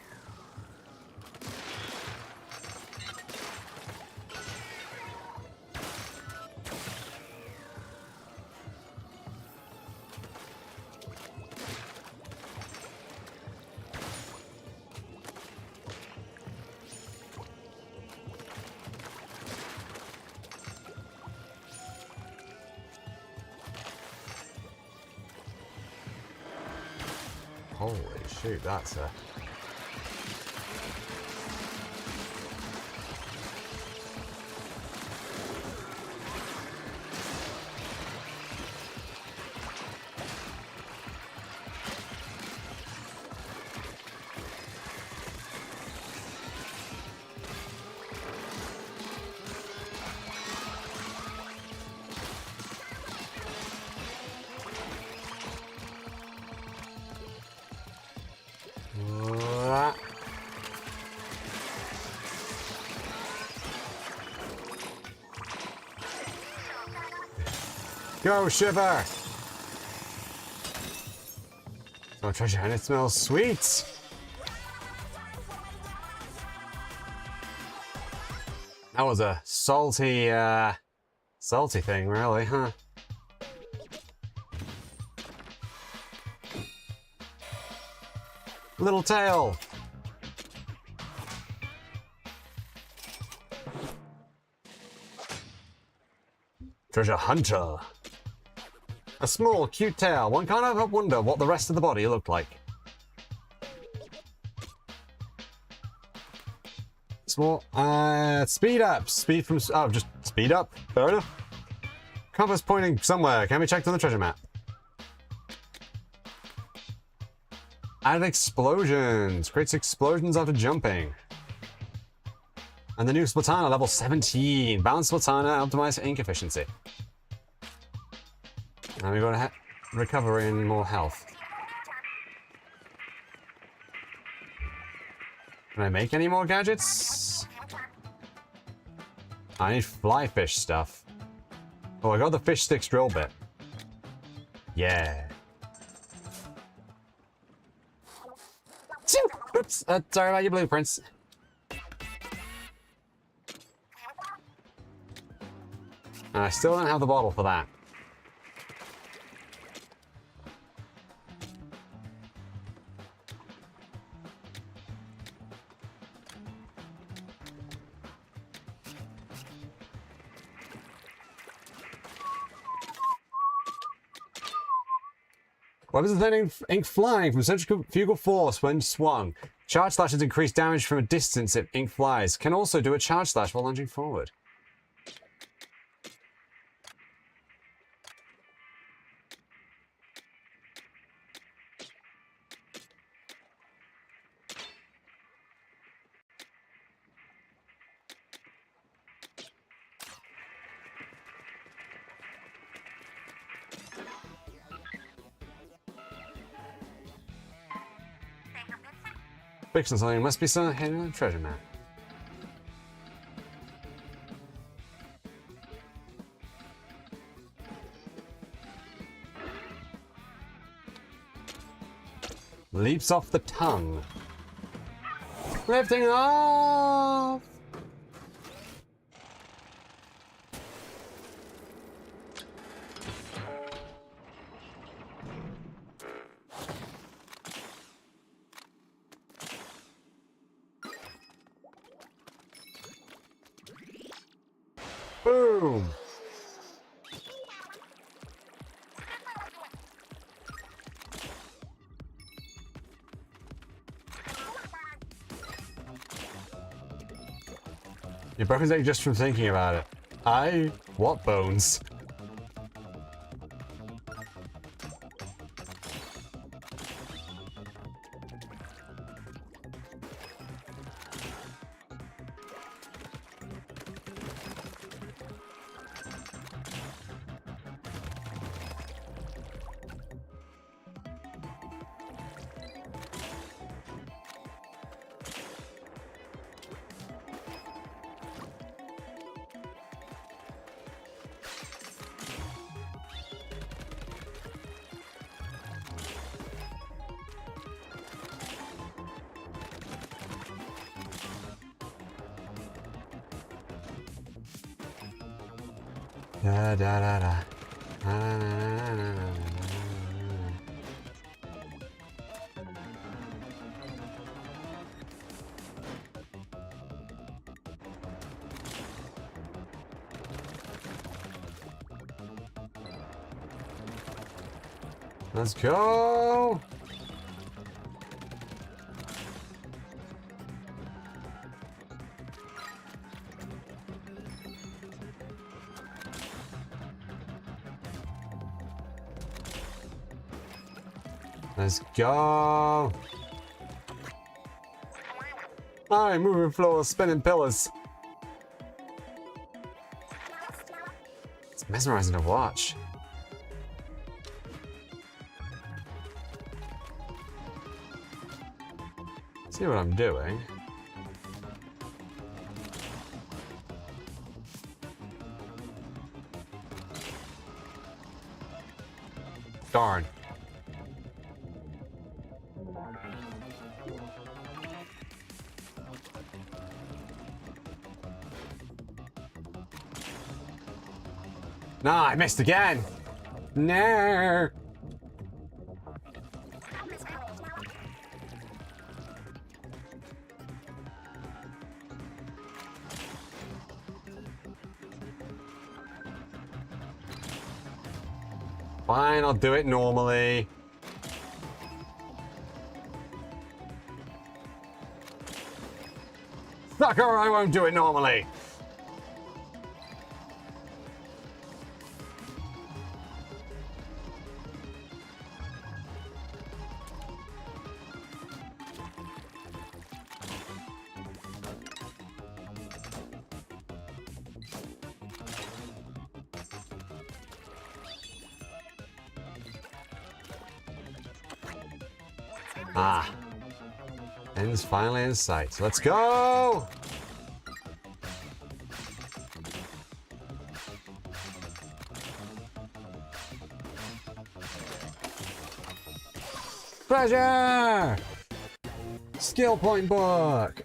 Holy shoot, that's a... Go, Shiver! Oh, treasure, and it smells sweet! That was a salty, salty thing, really, huh? Little tail! Treasure hunter! A small, cute tail. One can't help but wonder what the rest of the body looked like. Small, speed up. Speed from, oh, just speed up. Fair enough. Compass pointing somewhere. Can be checked on the treasure map. Added explosions. Creates explosions after jumping. And the new Splatana, level 17. Balanced Splatana, optimized for ink efficiency. Now we've got to recover in more health. Can I make any more gadgets? I need fly fish stuff. Oh, I got the fish sticks drill bit. Yeah. Oops, sorry about your blueprints. And I still don't have the bottle for that. Why does the ink flying from centrifugal force when swung? Charge slashes increase damage from a distance if ink flies. Can also do a charge slash while lunging forward. suspicion of something. Must be some hidden treasure map. Leaps off the tongue. Lifting off! Boom! Your broken's like just from thinking about it. What bones? Da da da da. Na, na, na, na, na, na. Let's go! Let's go! Alright, moving floors, spinning pillars. It's mesmerizing to watch. See what I'm doing. Darn. Nah, I missed again. No. Fine, I'll do it normally. Sucker, I won't do it normally. Ah. End's finally in sight. So let's go! Treasure! Skill point book!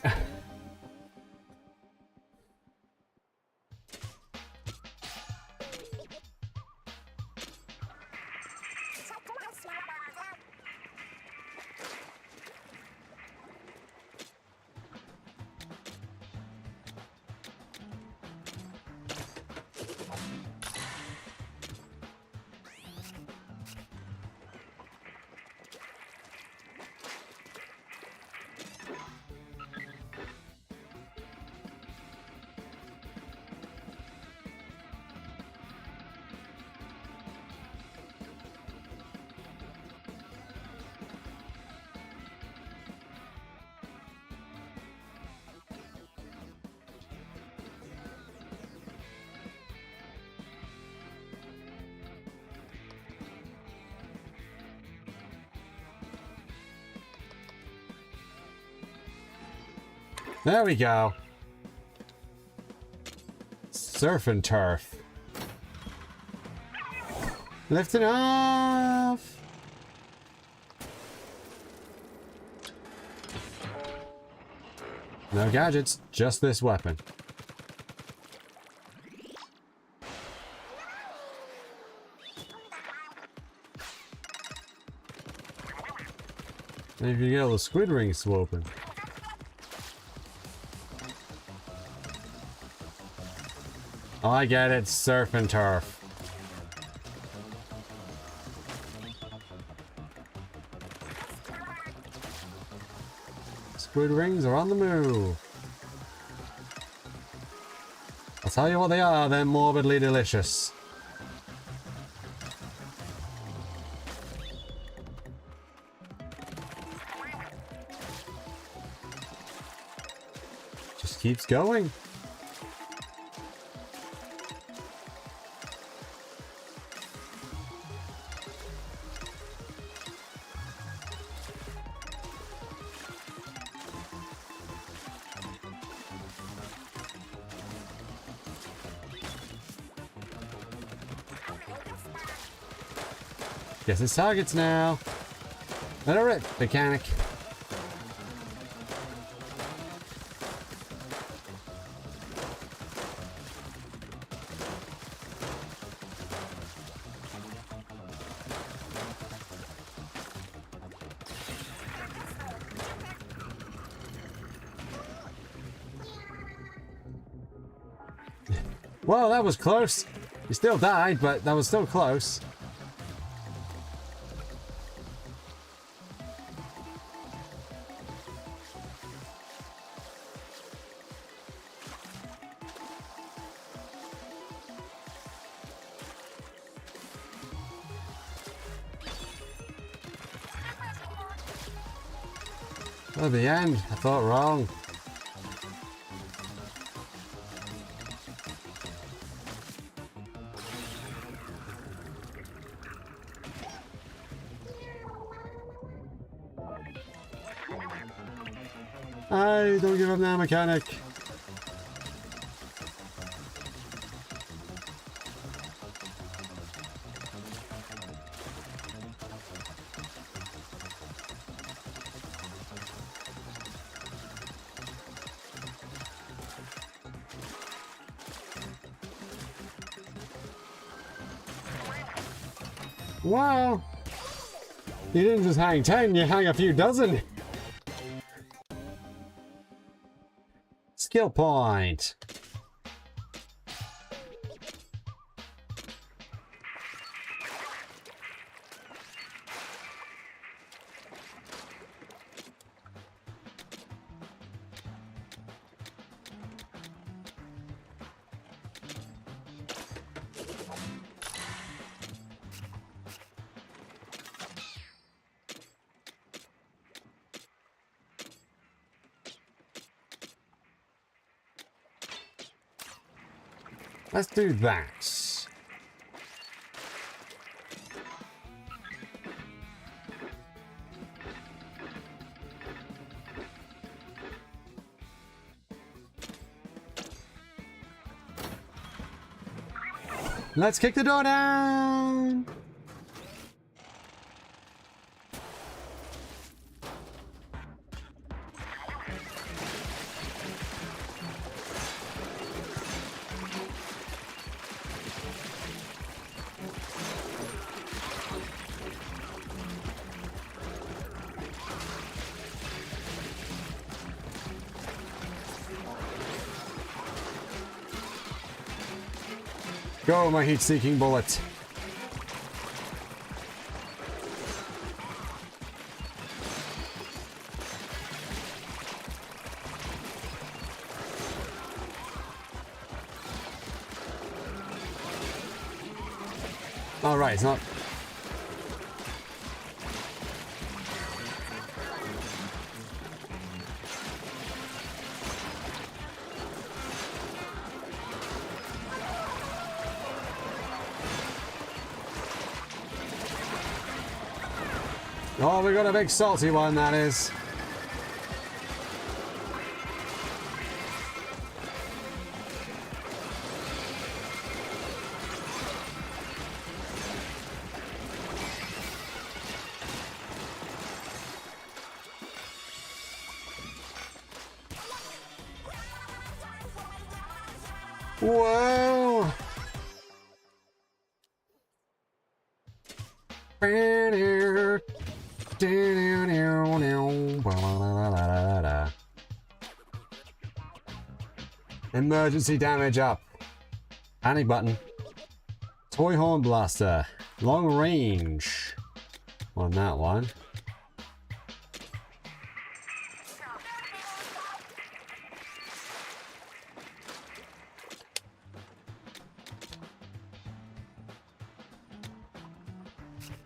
There we go. Surf and turf. Lifting off. No gadgets, just this weapon. And if you get all the squid rings swooping. Oh, I get it, surf and turf. Squid rings are on the move. I'll tell you what they are, they're morbidly delicious. Just keeps going. Guess it's targets now. Let her rip, mechanic. Well, that was close. You still died, but that was still close. Oh, the end. I thought wrong. Aye, don't give up now, mechanic. Wow! You didn't just hang 10, you hang a few dozen! Skill point! Let's do that. Let's kick the door down. Go, my heat-seeking bullet. All right, it's not. Oh, we got a big salty one, that is. Whoa! Emergency damage up. Panic button. Toy horn blaster. Long range. On that one.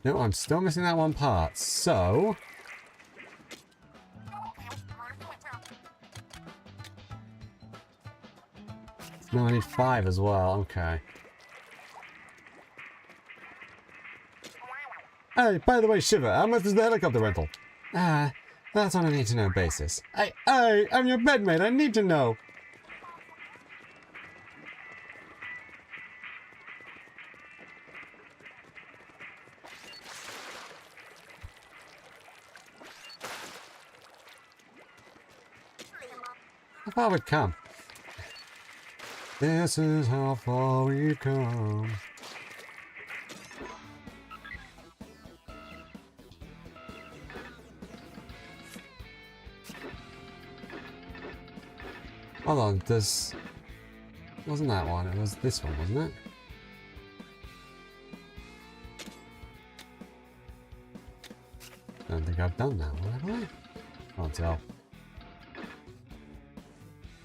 No, I'm still missing that one part. So... no, I need 5 as well. Okay. Hey, by the way, Shiver, how much is the helicopter rental? That's on a need-to-know basis. Hey, I'm your bedmate. I need to know. How far we've come. This is how far we've come. Hold on, this wasn't that one, it was this one, wasn't it? I don't think I've done that one, have I? Can't tell.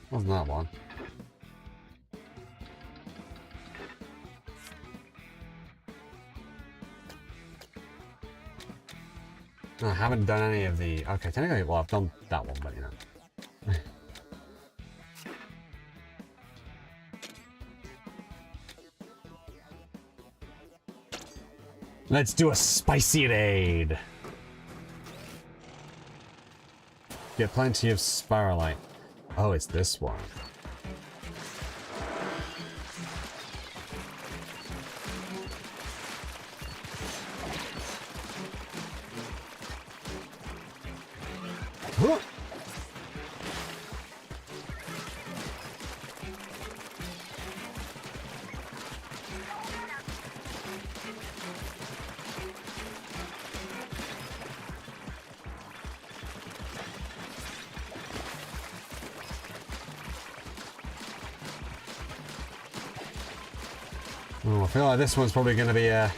Wasn't that one? No, I haven't done any of the... okay, technically, well, I've done that one, but you know. Let's do a spicy raid. Get plenty of spiralite. Oh, it's this one. Huh. Oh, I feel like this one's probably going to be a...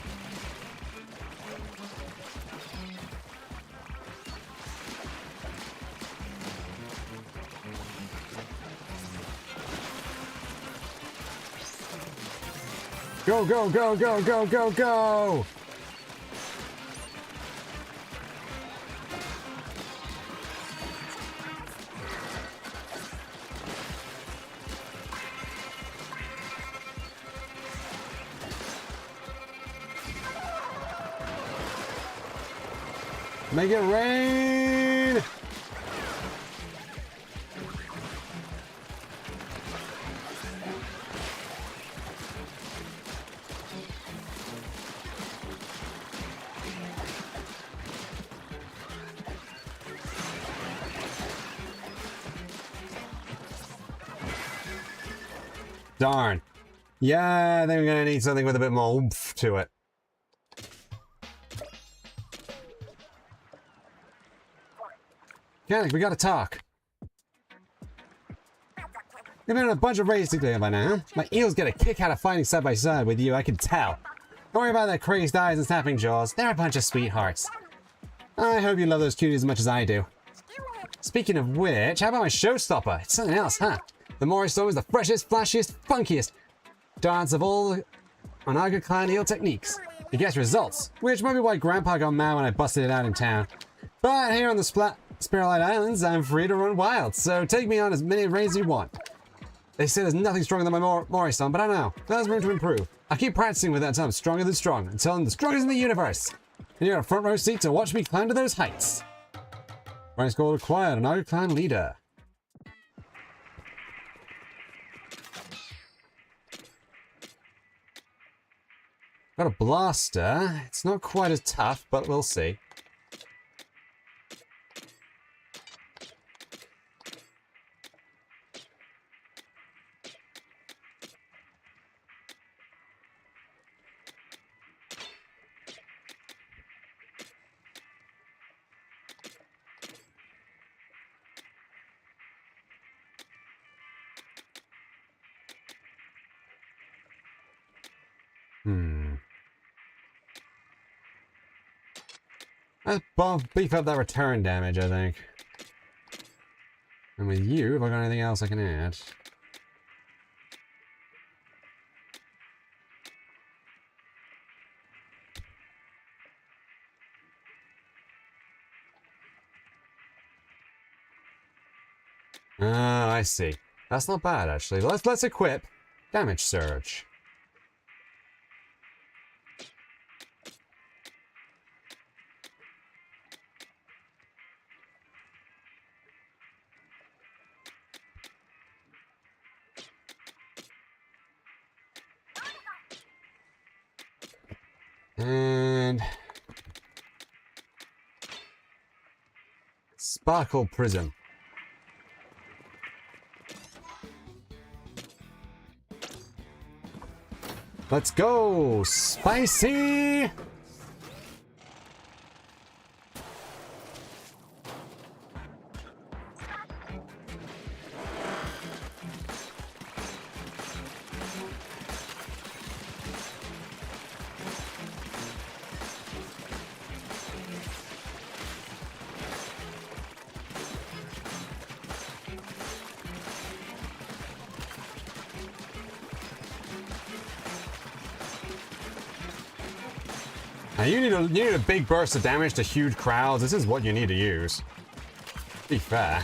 go, go, go, go, go, go, go! Make it rain! Darn. Yeah, I think we're gonna need something with a bit more oomph to it. Mechanic, we gotta talk. You've been on a bunch of raids today by now. My eels get a kick out of fighting side by side with you, I can tell. Don't worry about their crazed eyes and snapping jaws. They're a bunch of sweethearts. I hope you love those cuties as much as I do. Speaking of which, how about my showstopper? It's something else, huh? The Morrison is the freshest, flashiest, funkiest dance of all Onaga clan eel techniques. It gets results, which might be why Grandpa got mad when I busted it out in town. But here on the Spiralite Islands, I'm free to run wild, so take me on as many raids as you want. They say there's nothing stronger than my Morrison, but I don't know. There's room to improve. I keep practicing with that until I'm stronger than strong, until I'm the strongest in the universe. And you're a front row seat to watch me climb to those heights. Rank score acquired, Onaga clan leader. Got a blaster. It's not quite as tough, but we'll see. Let's beef up that return damage, I think. And with you, have I got anything else I can add? Oh, I see. That's not bad, actually. Let's equip damage surge. And Sparkle Prism. Let's go! Spicy! Now you need a big burst of damage to huge crowds. This is what you need to use. Be fair.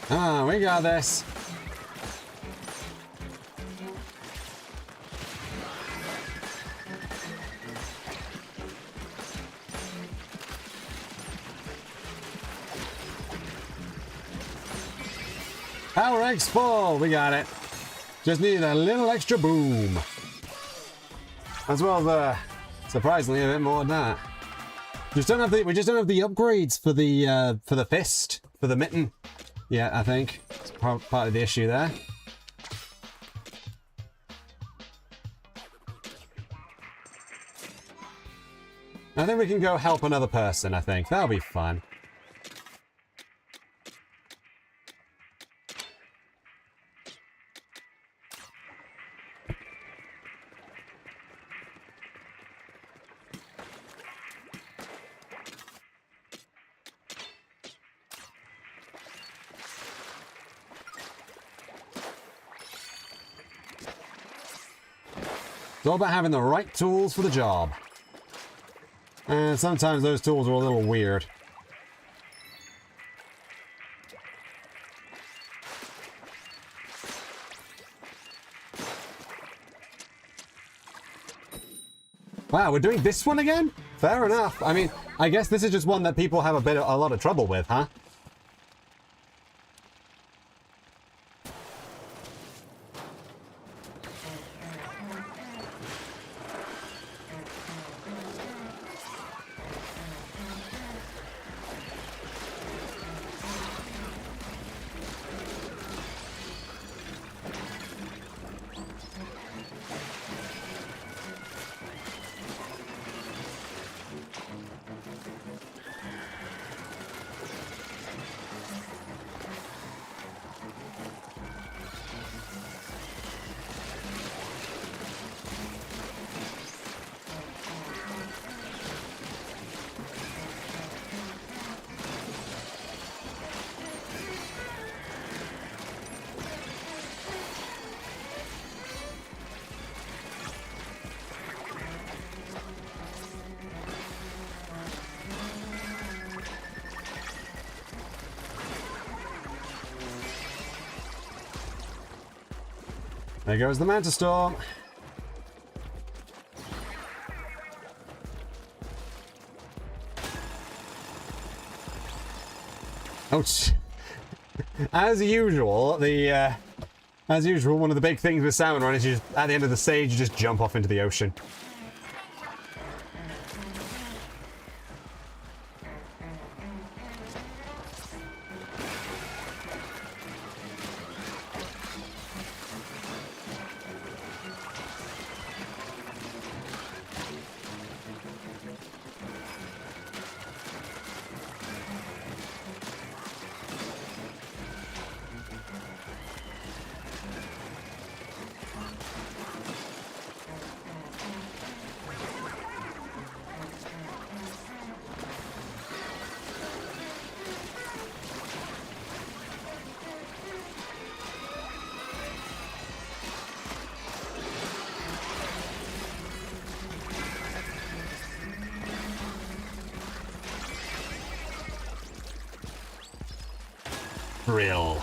Ah, we got this. Power X full. We got it. Just need a little extra boom. As well as surprisingly a bit more than that. We just don't have the upgrades for the fist, for the mitten. Yeah, I think it's part of the issue there. I think we can go help another person, I think. That'll be fun. It's all about having the right tools for the job. And sometimes those tools are a little weird. Wow, we're doing this one again? Fair enough. I mean, I guess this is just one that people have a lot of trouble with, huh? There goes the Manta Storm. Oh, as usual, one of the big things with salmon run is you just, at the end of the stage, you just jump off into the ocean. Thrill.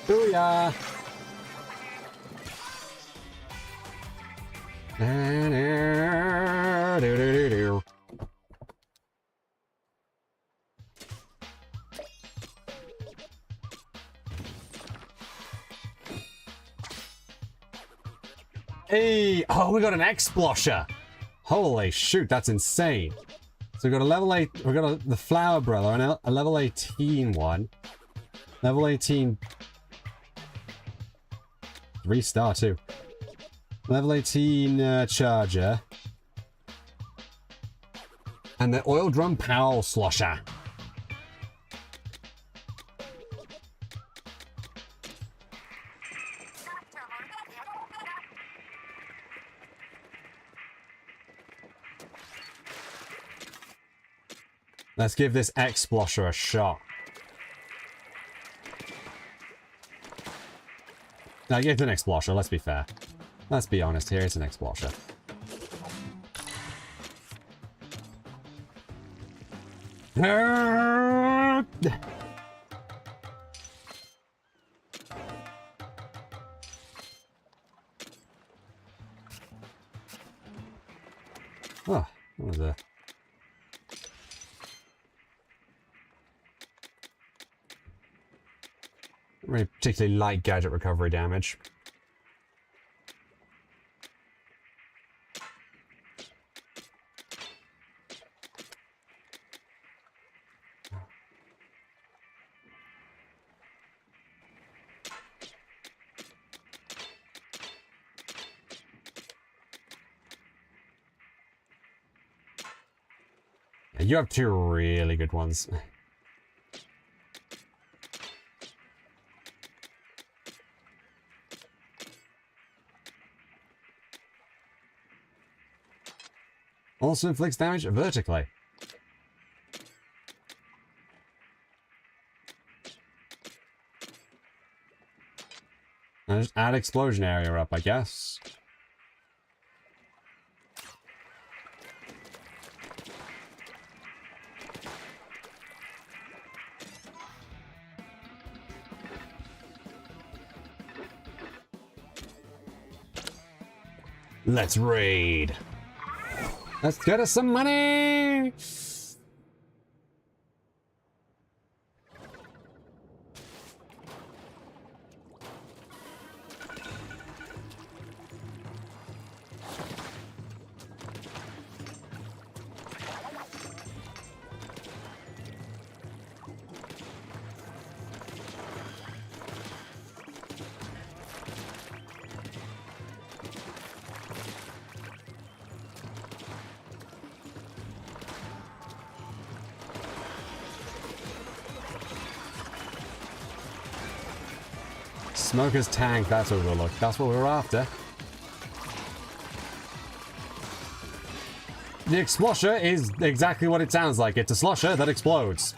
Booyah! Hey! Oh, we got an X-Splosher! Holy shoot, that's insane. So we got a level 8, we got the Flower Brother and a level 18 one. Level 18... 3-star too. Level 18 Charger. And the Oil Drum Powell Slosher. Let's give this X-Splosher a shot. Now, give it an X-Splosher, let's be fair. Let's be honest here, it's an X-Splosher. Oh, what was that? Really particularly light gadget recovery damage. Yeah, you have two really good ones. Also inflicts damage vertically. And just add explosion area up, I guess. Let's raid. Let's get us some money! Smoker's tank, that's what that's what we were after. The Explosher is exactly what it sounds like. It's a slosher that explodes.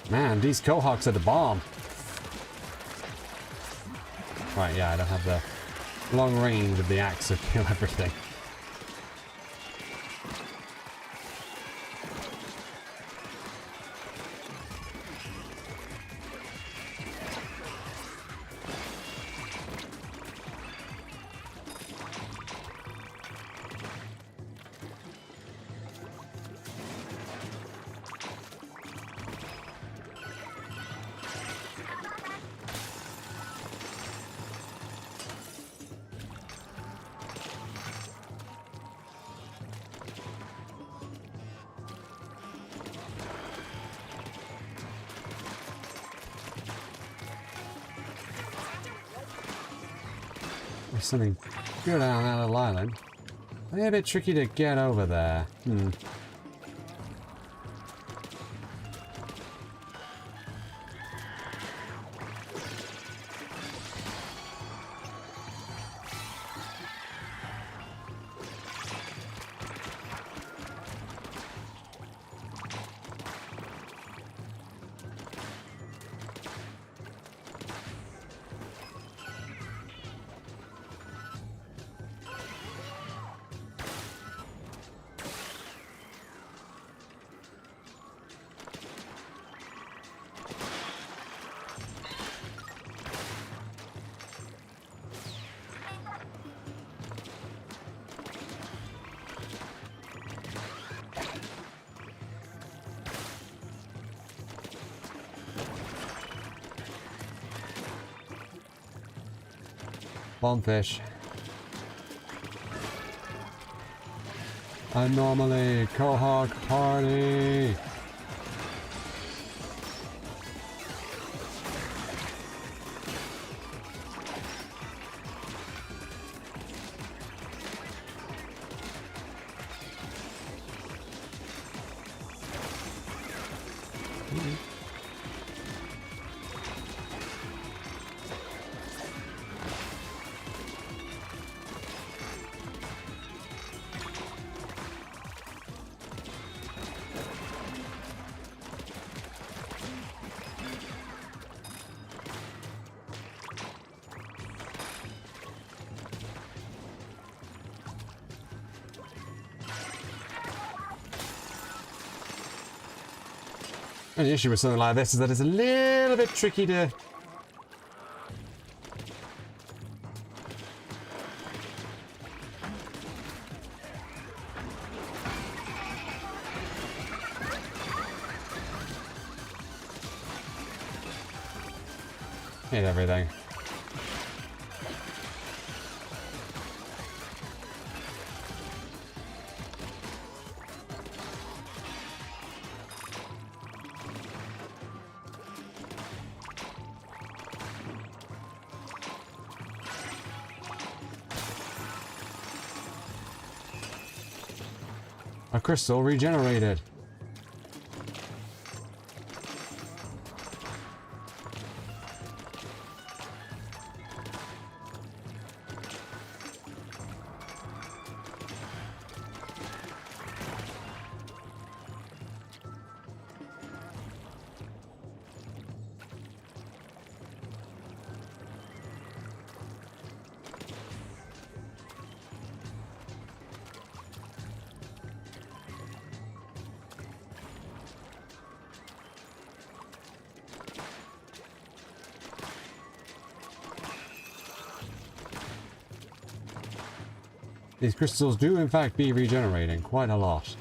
Man, these Cohocks are the bomb. Right, yeah, I don't have the long range of the axe to kill everything. There's something good on that little island. Maybe a bit tricky to get over there. Bombfish. Anomaly. Cohawk party. And the issue with something like this is that it's a little bit tricky to... hit everything. A crystal regenerated. These crystals do in fact be regenerating quite a lot.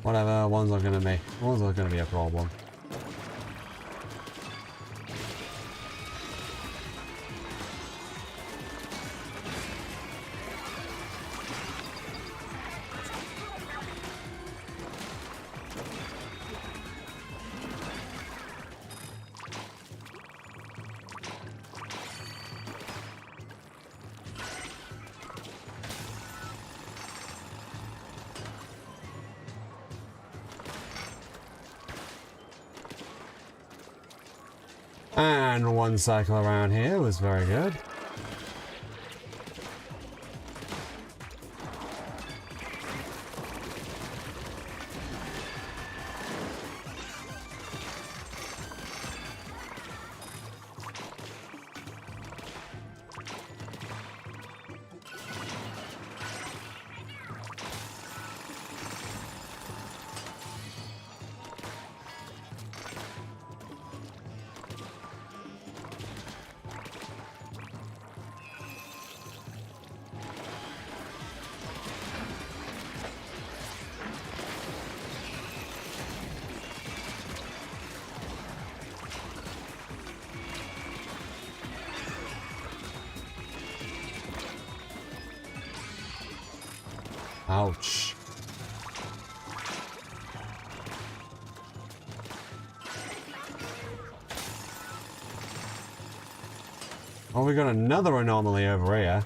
Whatever, one's not gonna be a problem. And one cycle around here was very good. Ouch. Oh, we got another anomaly over here.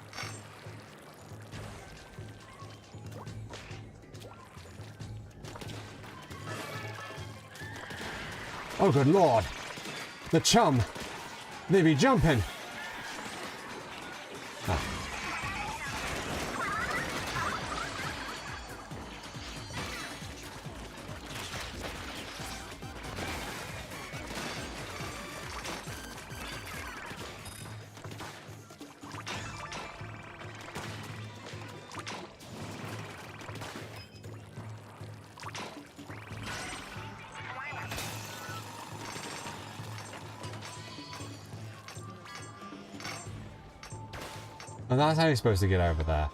Oh, good lord. The chum. They be jumping. Oh. And that's how you're supposed to get over there.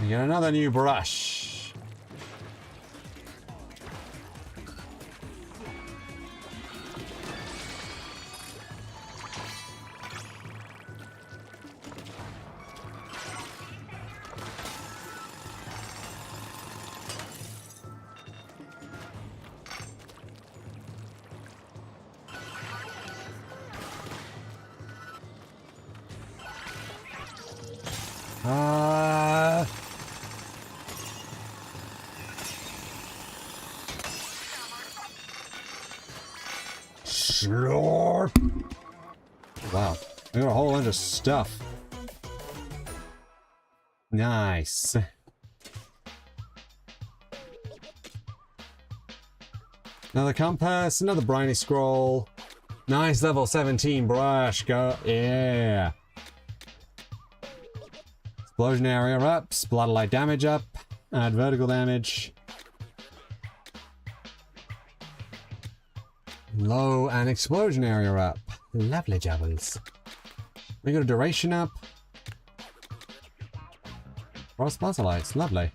We get another new brush. Slurp. Wow, we got a whole bunch of stuff. Nice. Another compass, another briny scroll. Nice level 17 brush. Go, yeah. Explosion area up, splatter light damage up, add vertical damage. Low and explosion area up. Lovely jabbles. We got a duration up. Raw spotlights, lovely.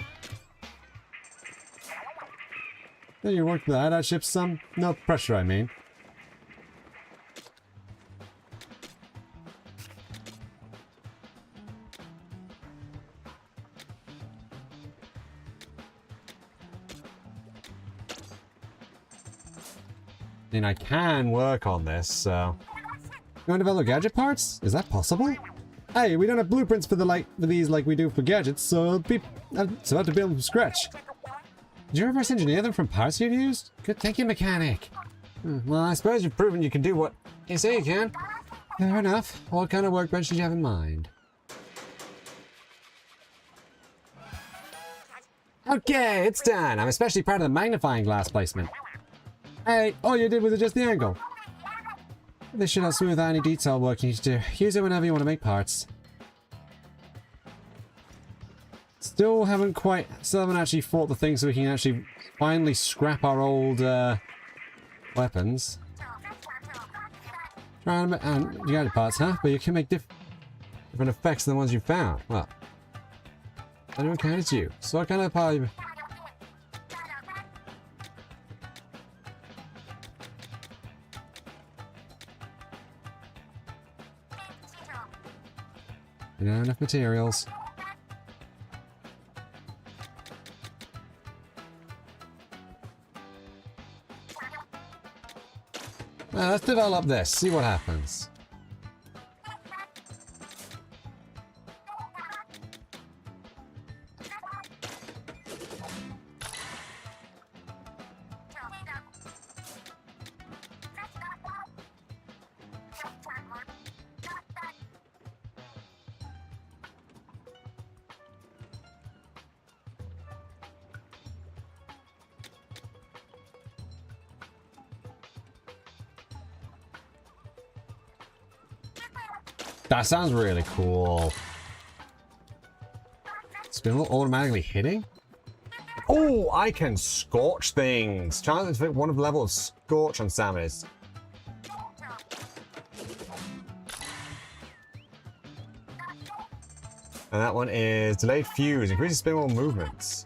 Then you work that, that ship's some. No pressure, I mean. I mean, I can work on this, so... You want to develop gadget parts? Is that possible? Hey, we don't have blueprints for these like we do for gadgets, so I'll have to build them from scratch. Did you reverse engineer them from parts you've used? Good thinking, mechanic. Well, I suppose you've proven you can do what you say you can. Fair enough. What kind of workbench did you have in mind? Okay, it's done. I'm especially proud of the magnifying glass placement. Hey, all you did was adjust the angle. This should help smooth out any detail work you need to do. Use it whenever you want to make parts. Still haven't actually fought the thing so we can actually finally scrap our old weapons. Trying to make, you got parts, huh? But you can make different effects than the ones you found. Well, I don't count as you. So what kind of part? You don't have enough materials. Well, let's develop this, see what happens. That sounds really cool. Spindle automatically hitting? Oh, I can scorch things. Chance to inflict one of the level of scorch on salmonids. And that one is delayed fuse. Increases spindle movements.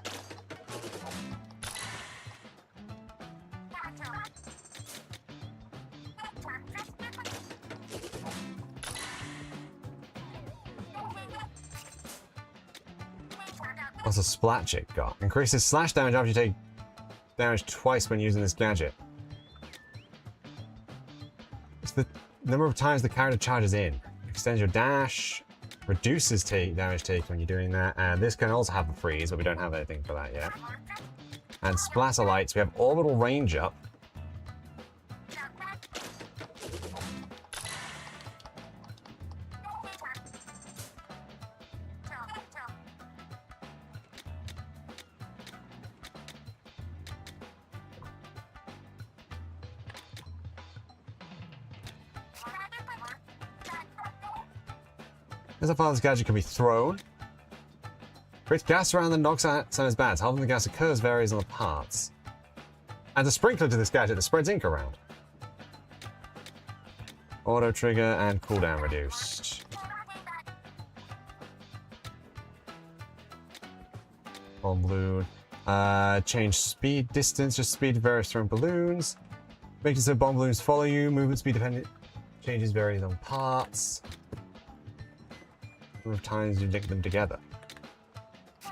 What's a Splatchet got? Increases slash damage after you take damage twice when using this gadget. It's the number of times the character charges in. Extends your dash. Reduces damage taken when you're doing that. And this can also have a freeze, but we don't have anything for that yet. And splatter lights. We have orbital range up. As a this gadget can be thrown. Creates gas around the knocks out some of his bats. How often the gas occurs varies on the parts. Adds a sprinkler to this gadget that spreads ink around. Auto trigger and cooldown reduced. Bomb balloon. Change speed, distance, just speed varies throwing balloons. Make it so bomb balloons follow you. Movement speed dependent changes varies on parts. Number of times you link them together.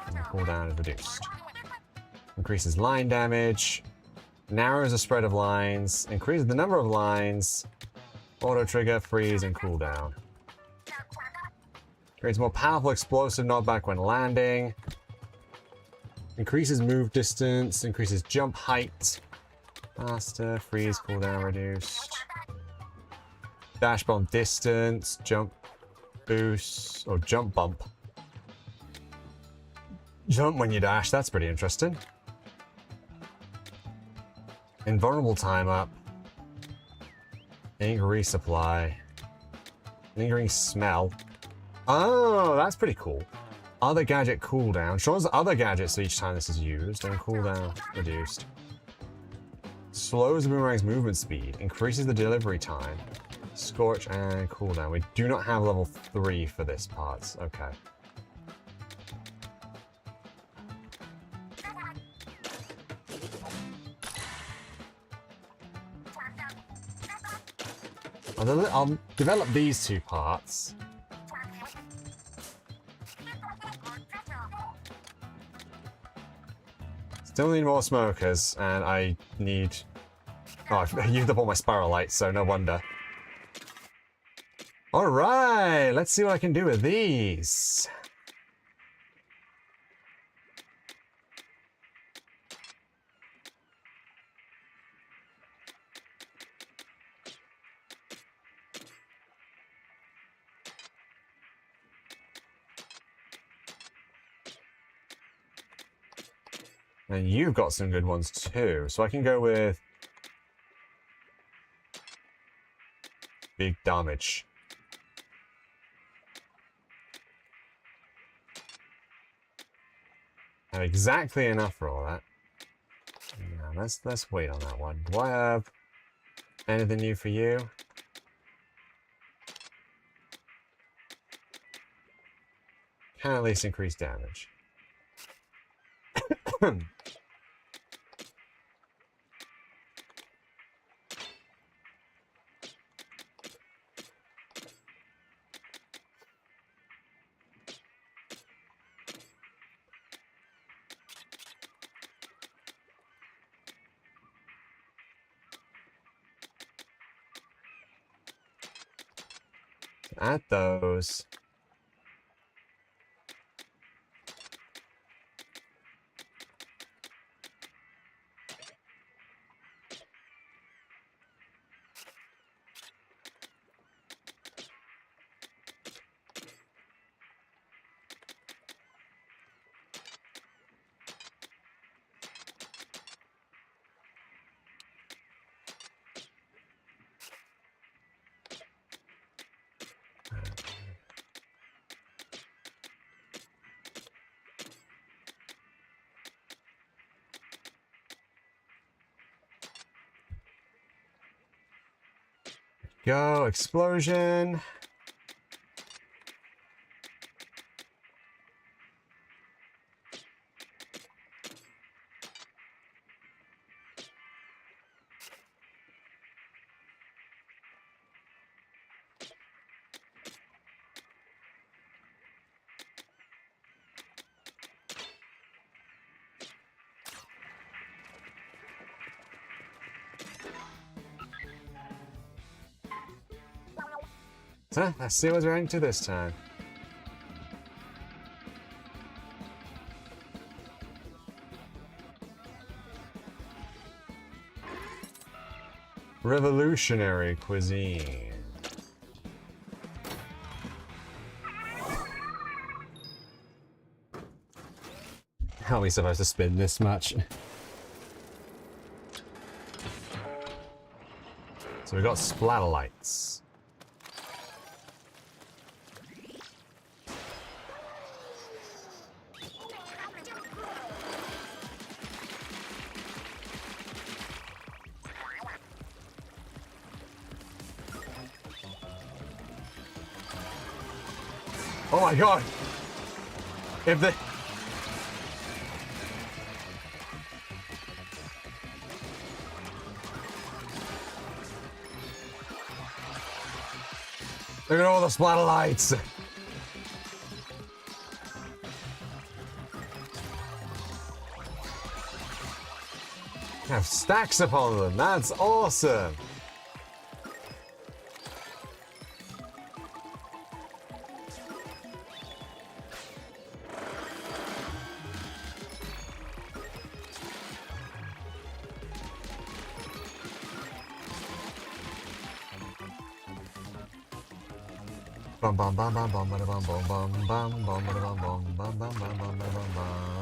And the cooldown is reduced. Increases line damage. Narrows the spread of lines. Increases the number of lines. Auto trigger, freeze, and cooldown. Creates more powerful explosive knockback when landing. Increases move distance. Increases jump height. Faster, freeze, cooldown reduced. Dash bomb distance. Jump boost or jump bump. Jump when you dash, that's pretty interesting. Invulnerable time up. Ink resupply. Lingering smell. Oh, that's pretty cool. Other gadget cooldown. Shows other gadgets each time this is used, and cooldown reduced. Slows the boomerang's movement speed. Increases the delivery time. Scorch and cooldown. We do not have level 3 for this part. Okay. I'll develop these two parts. Still need more smokers, and I need... Oh, I've used up all my spiral lights, so no wonder. Alright, let's see what I can do with these. And you've got some good ones too, so I can go with big damage. I have exactly enough for all that. Now, let's wait on that one. Do I have anything new for you? Can at least increase damage. Add those. Go, explosion. So, let's see what we're into this time. Revolutionary cuisine. How are we supposed to spin this much? So we got splatter lights. Oh my god! If they... Look at all the splatter lights! Have stacks upon them, that's awesome! Bum bum bum bum bum bum bum bum bum bum bum bum bum bum bum bum bum.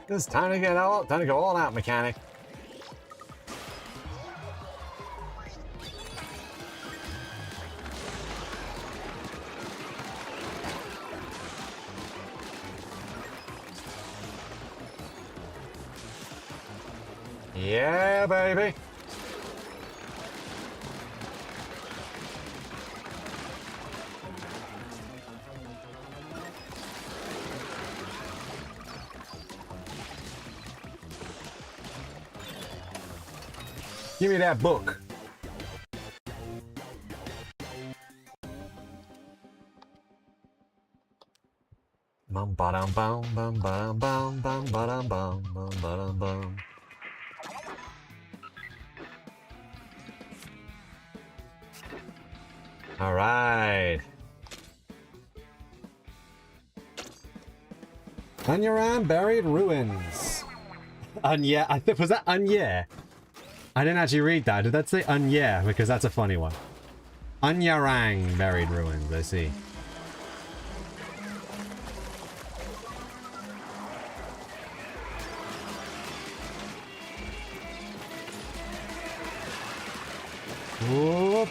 It's time to go all out, mechanic. Yeah, baby. Give me that book. Bum ba-dum bum bum bum bum bum ba-dum bum bum ba-dum bum. All right. Anyaran Buried Ruins. Anya, I think, was that Anya? I didn't actually read that. Did that say Anya? Because that's a funny one. Anyarang Buried Ruins, I see. Whoop.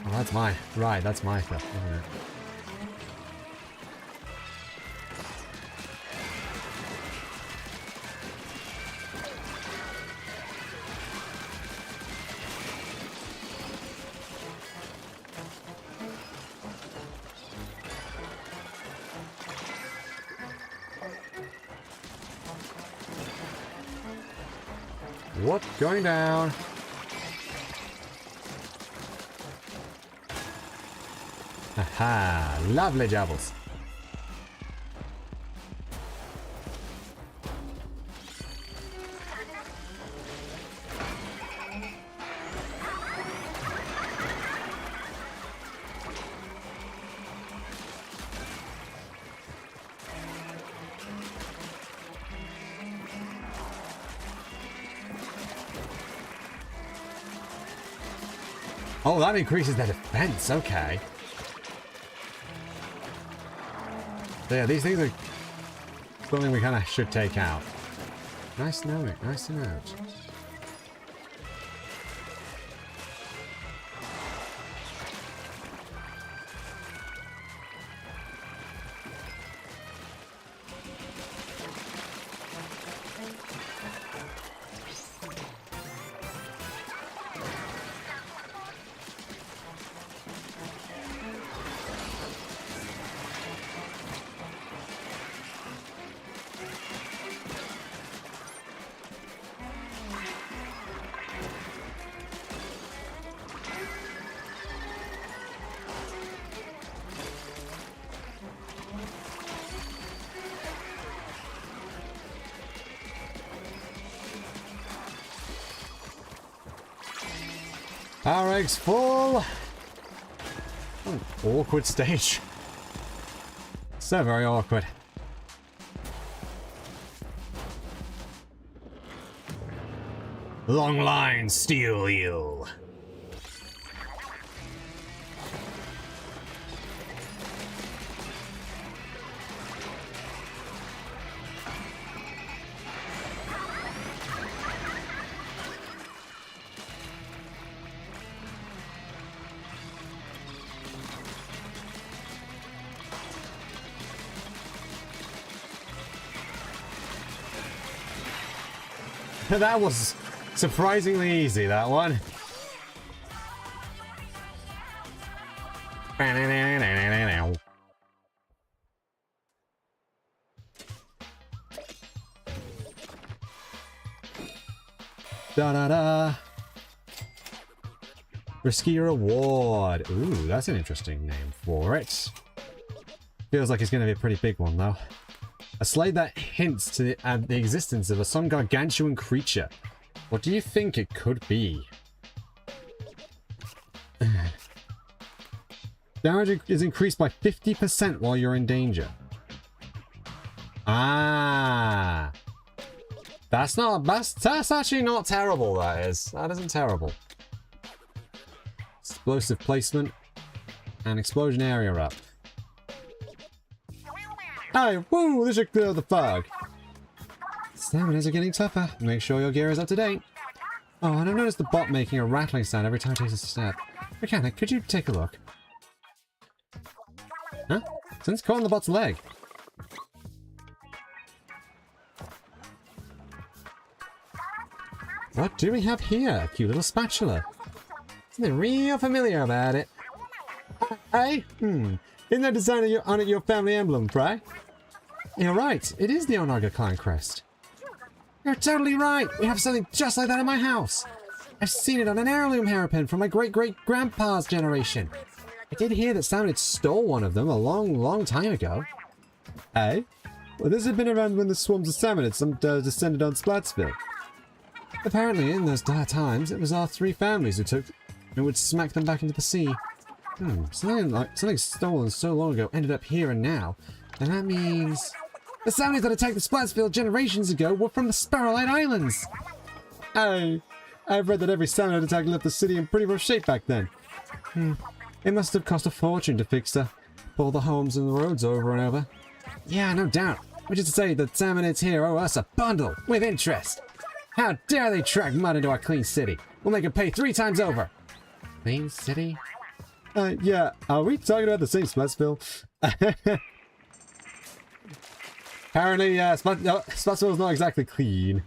Oh, that's my, right, that's my stuff, isn't it? Whoop, going down. Aha, lovely jabbles. Oh, that increases their defense. Okay. So yeah, these things are something we kind of should take out. Nice to know it. Nice to know. Power eggs full. Oh, awkward stage. So very awkward. Long line steel eel. That was surprisingly easy, that one. Da-da-da. Risky reward. Ooh, that's an interesting name for it. Feels like it's going to be a pretty big one, though. A slate that hints to the existence of some gargantuan creature. What do you think it could be? Damage is increased by 50% while you're in danger. Ah. That's actually not terrible, that is. That isn't terrible. Explosive placement. an explosion area up. Hey, woo! This should clear the fog. Salmonids are getting tougher. Make sure your gear is up to date. Oh, and I've noticed the bot making a rattling sound every time it takes a step. Mechanic, could you take a look? Huh? Since caught on the bot's leg. What do we have here? A cute little spatula. Something real familiar about it. Hey? Isn't that design on it your family emblem, Fry? You're right. It is the Onaga clan crest. You're totally right. We have something just like that in my house. I've seen it on an heirloom hairpin from my great-great-grandpa's generation. I did hear that Salmonids stole one of them a long time ago. Hey? Well, this had been around when the swarms of Salmonids descended on Splatsville. Apparently, in those dire times, it was our three families who took and would smack them back into the sea. Something stolen so long ago ended up here and now. And that means... The Salmonids that attacked the Splatsville generations ago were from the Sparrowlight Islands! Hey, I've read that every Salmonid attack left the city in pretty rough shape back then. It must have cost a fortune to fix pull the homes and the roads over and over. Yeah, no doubt. Which is to say that Salmonids here owe us a bundle, with interest. How dare they track mud into our clean city? We'll make them pay 3 times over. Clean city? Yeah, are we talking about the same Splatsville? Apparently, Splatsville's not exactly clean.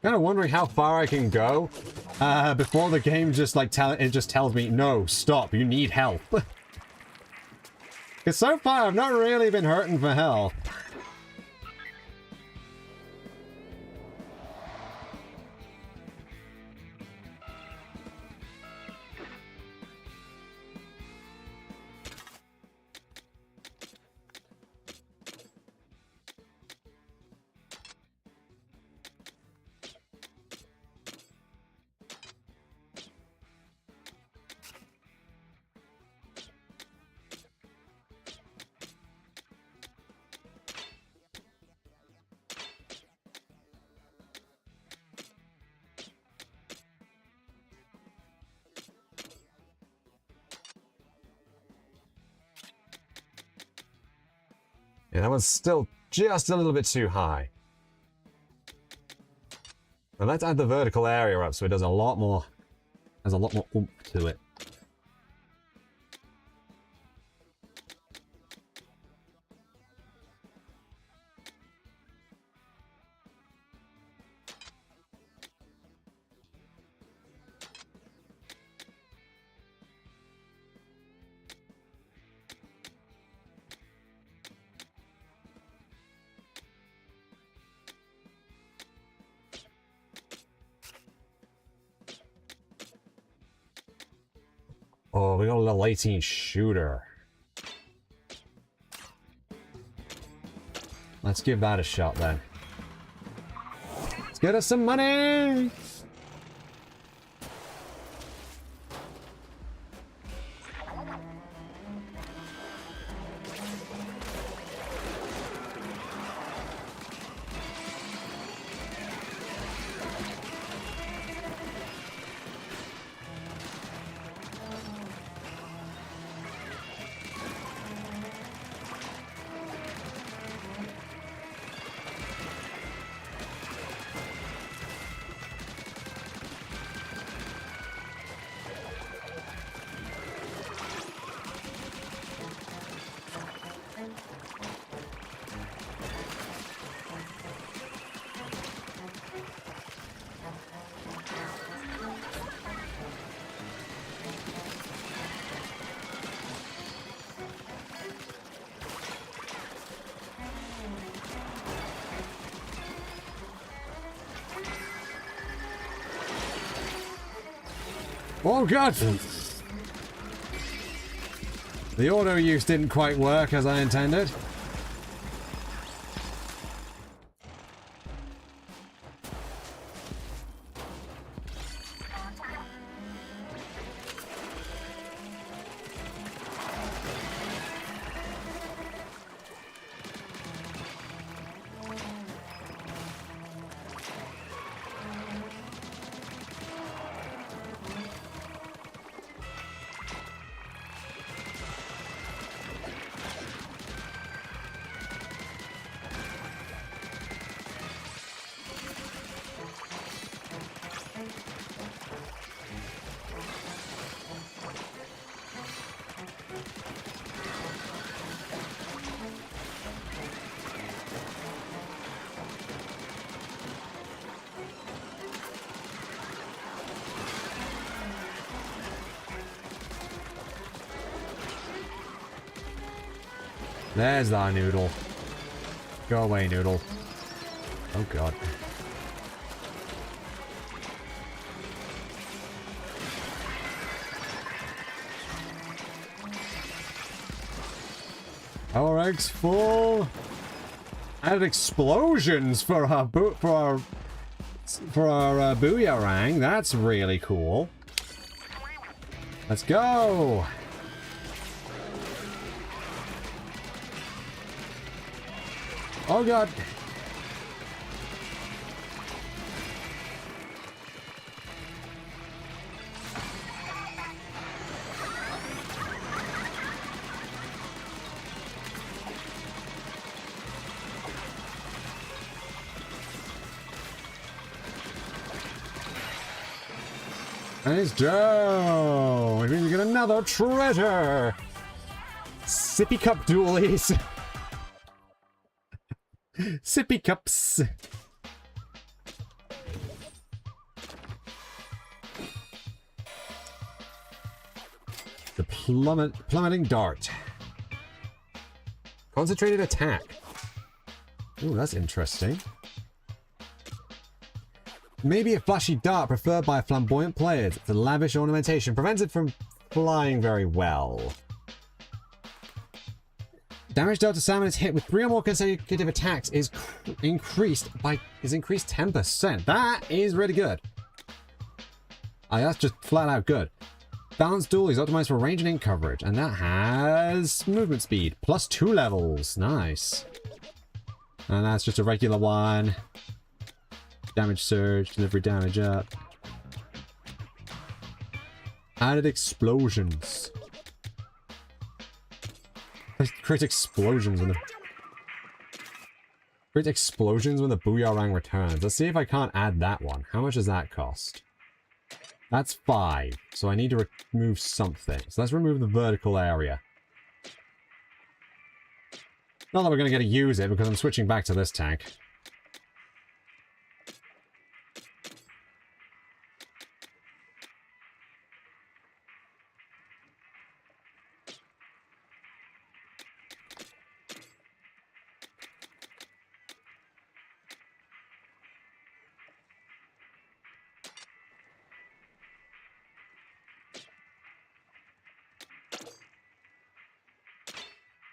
Kind of wondering how far I can go before the game just like tells me, no, stop, you need help. Because so far I've not really been hurting for health. Yeah, that one's still just a little bit too high. And let's add the vertical area up so it does a lot more, has a lot more oomph to it. Oh, we got a level 18 shooter. Let's give that a shot then. Let's get us some money! Oh god! The auto use didn't quite work as I intended. There's that noodle. Go away, noodle. Oh god. Our eggs full. Added explosions for our booyarang. That's really cool. Let's go. Oh god. And it's Joe! Which means we get another treasure! Sippy cup dualies! Sippy cups! The plummeting dart. Concentrated attack. Ooh, that's interesting. Maybe a flashy dart preferred by flamboyant players. The lavish ornamentation prevents it from flying very well. Damage dealt to salmonids hit with 3 or more consecutive attacks is increased 10%. That is really good. That's just flat out good. Balanced duel is optimized for range and ink coverage, and that has movement speed plus 2 levels. Nice. And that's just a regular one. Damage surge, delivery damage up. Added explosions. Create explosions when the booyarang returns. Let's see if I can't add that one. How much does that cost? That's 5. So I need to remove something. So let's remove the vertical area. Not that we're going to get to use it because I'm switching back to this tank.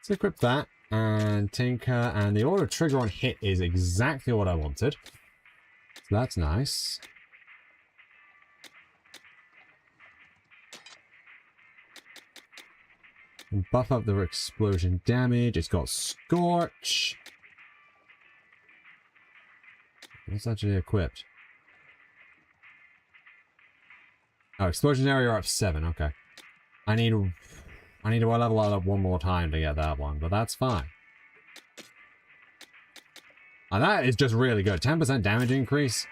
Let's equip that and tinker, and the auto trigger on hit is exactly what I wanted. So that's nice. And buff up the explosion damage. It's got Scorch. What's actually equipped? Oh, explosion area up 7. Okay. I need to level that up one more time to get that one, but that's fine. And that is just really good. 10% damage increase.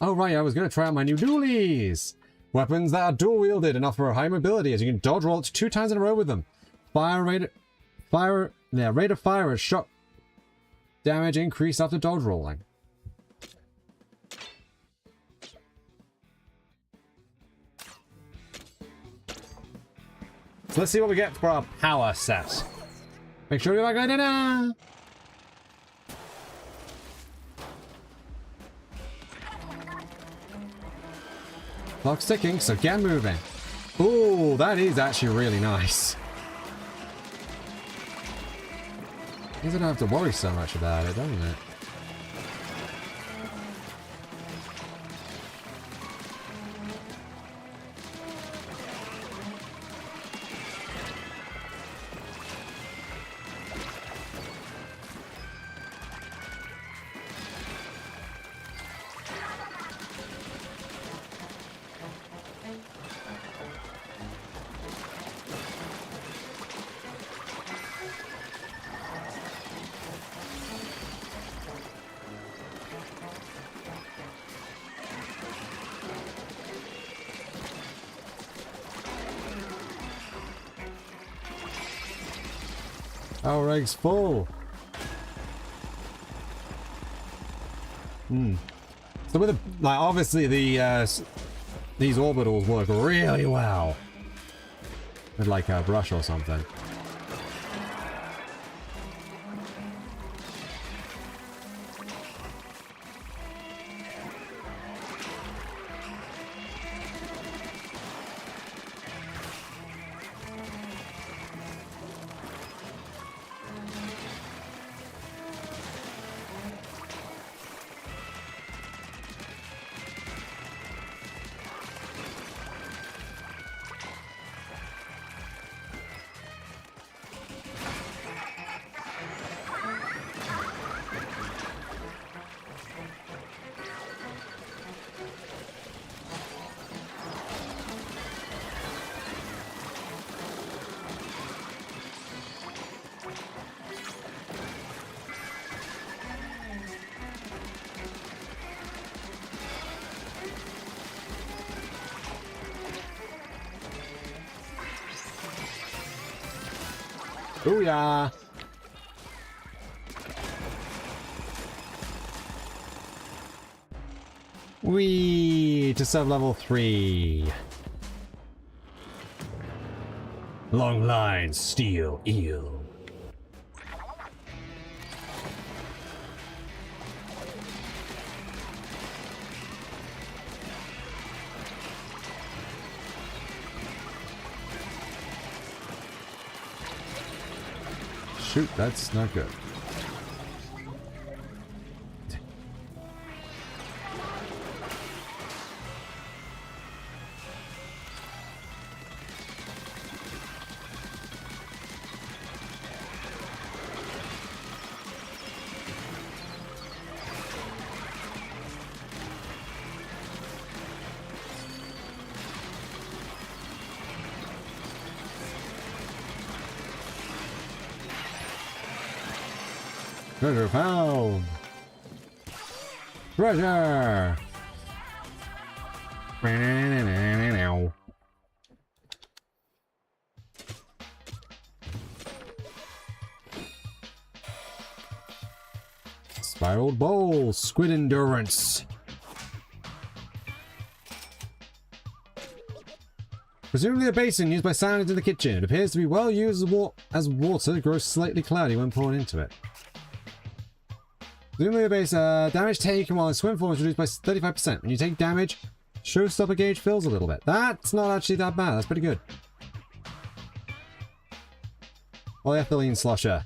Oh, right, I was going to try out my new dualies. Weapons that are dual-wielded and offer high mobility, as you can dodge roll up to 2 times in a row with them. Rate of fire is shock damage increase after dodge rolling. So let's see what we get for our power set. Make sure you're back dinner. Clock's ticking, so get moving. Ooh, that is actually really nice. Means I don't have to worry so much about it, doesn't it? Our egg's full. So with the, like, obviously the These orbitals work really well. With like a brush or something. Booyah! Whee! To sub-level 3. Long line, steel, eel. Shoot, that's not good. Treasure found! Treasure! Spiraled bowl, squid endurance. Presumably a basin used by salmonids in the kitchen. It appears to be well used as water grows slightly cloudy when poured into it. Presumably a base, damage taken while in swim form is reduced by 35%. When you take damage, showstopper gauge fills a little bit. That's not actually that bad. That's pretty good. Polyethylene slosher.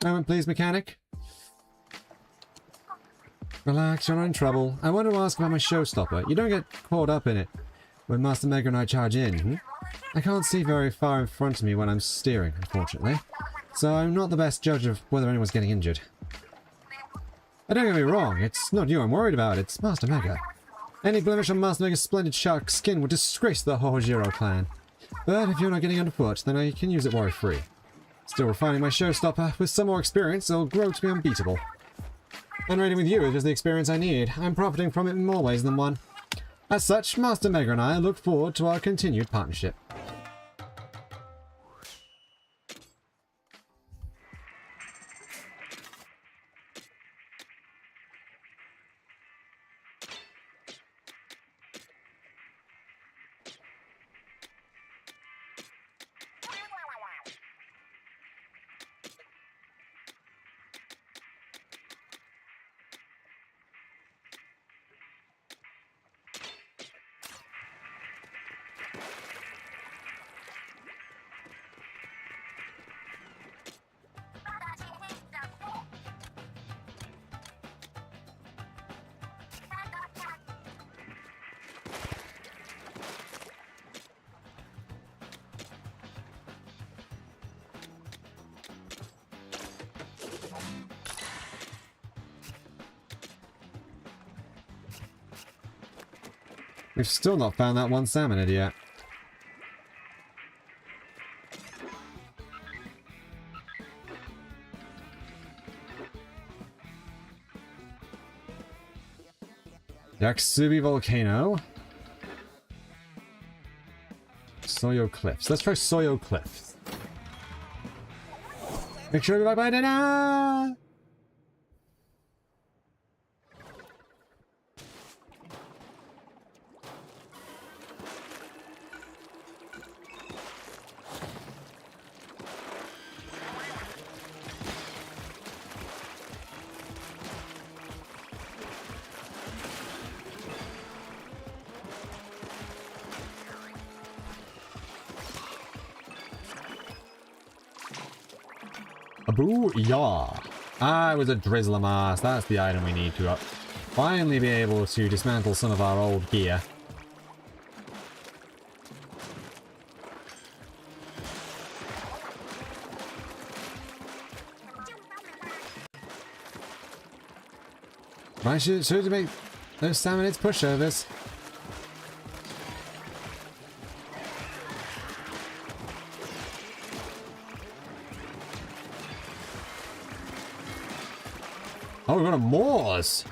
Moment, please, mechanic. Relax, you're not in trouble. I want to ask about my showstopper. You don't get caught up in it when Master Mega and I charge in, hmm? I can't see very far in front of me when I'm steering, unfortunately. So I'm not the best judge of whether anyone's getting injured. Don't get me wrong, it's not you I'm worried about, it's Master Mega. Any blemish on Master Mega's splendid shark skin would disgrace the Hordes clan. But if you're not getting underfoot, then I can use it worry-free. Still refining my showstopper. With some more experience, it'll grow to be unbeatable. And raiding with you is just the experience I need. I'm profiting from it in more ways than one. As such, Master Mega and I look forward to our continued partnership. We've still not found that one salmonid yet. Yaksubi Volcano. Soyo Cliffs. Let's try Soyo Cliffs. Make sure to be back by dinner! Booyah. Ah, it was a drizzler mask. That's the item we need to finally be able to dismantle some of our old gear. I should make those salmonids pushovers. Oh, we've got a Moors!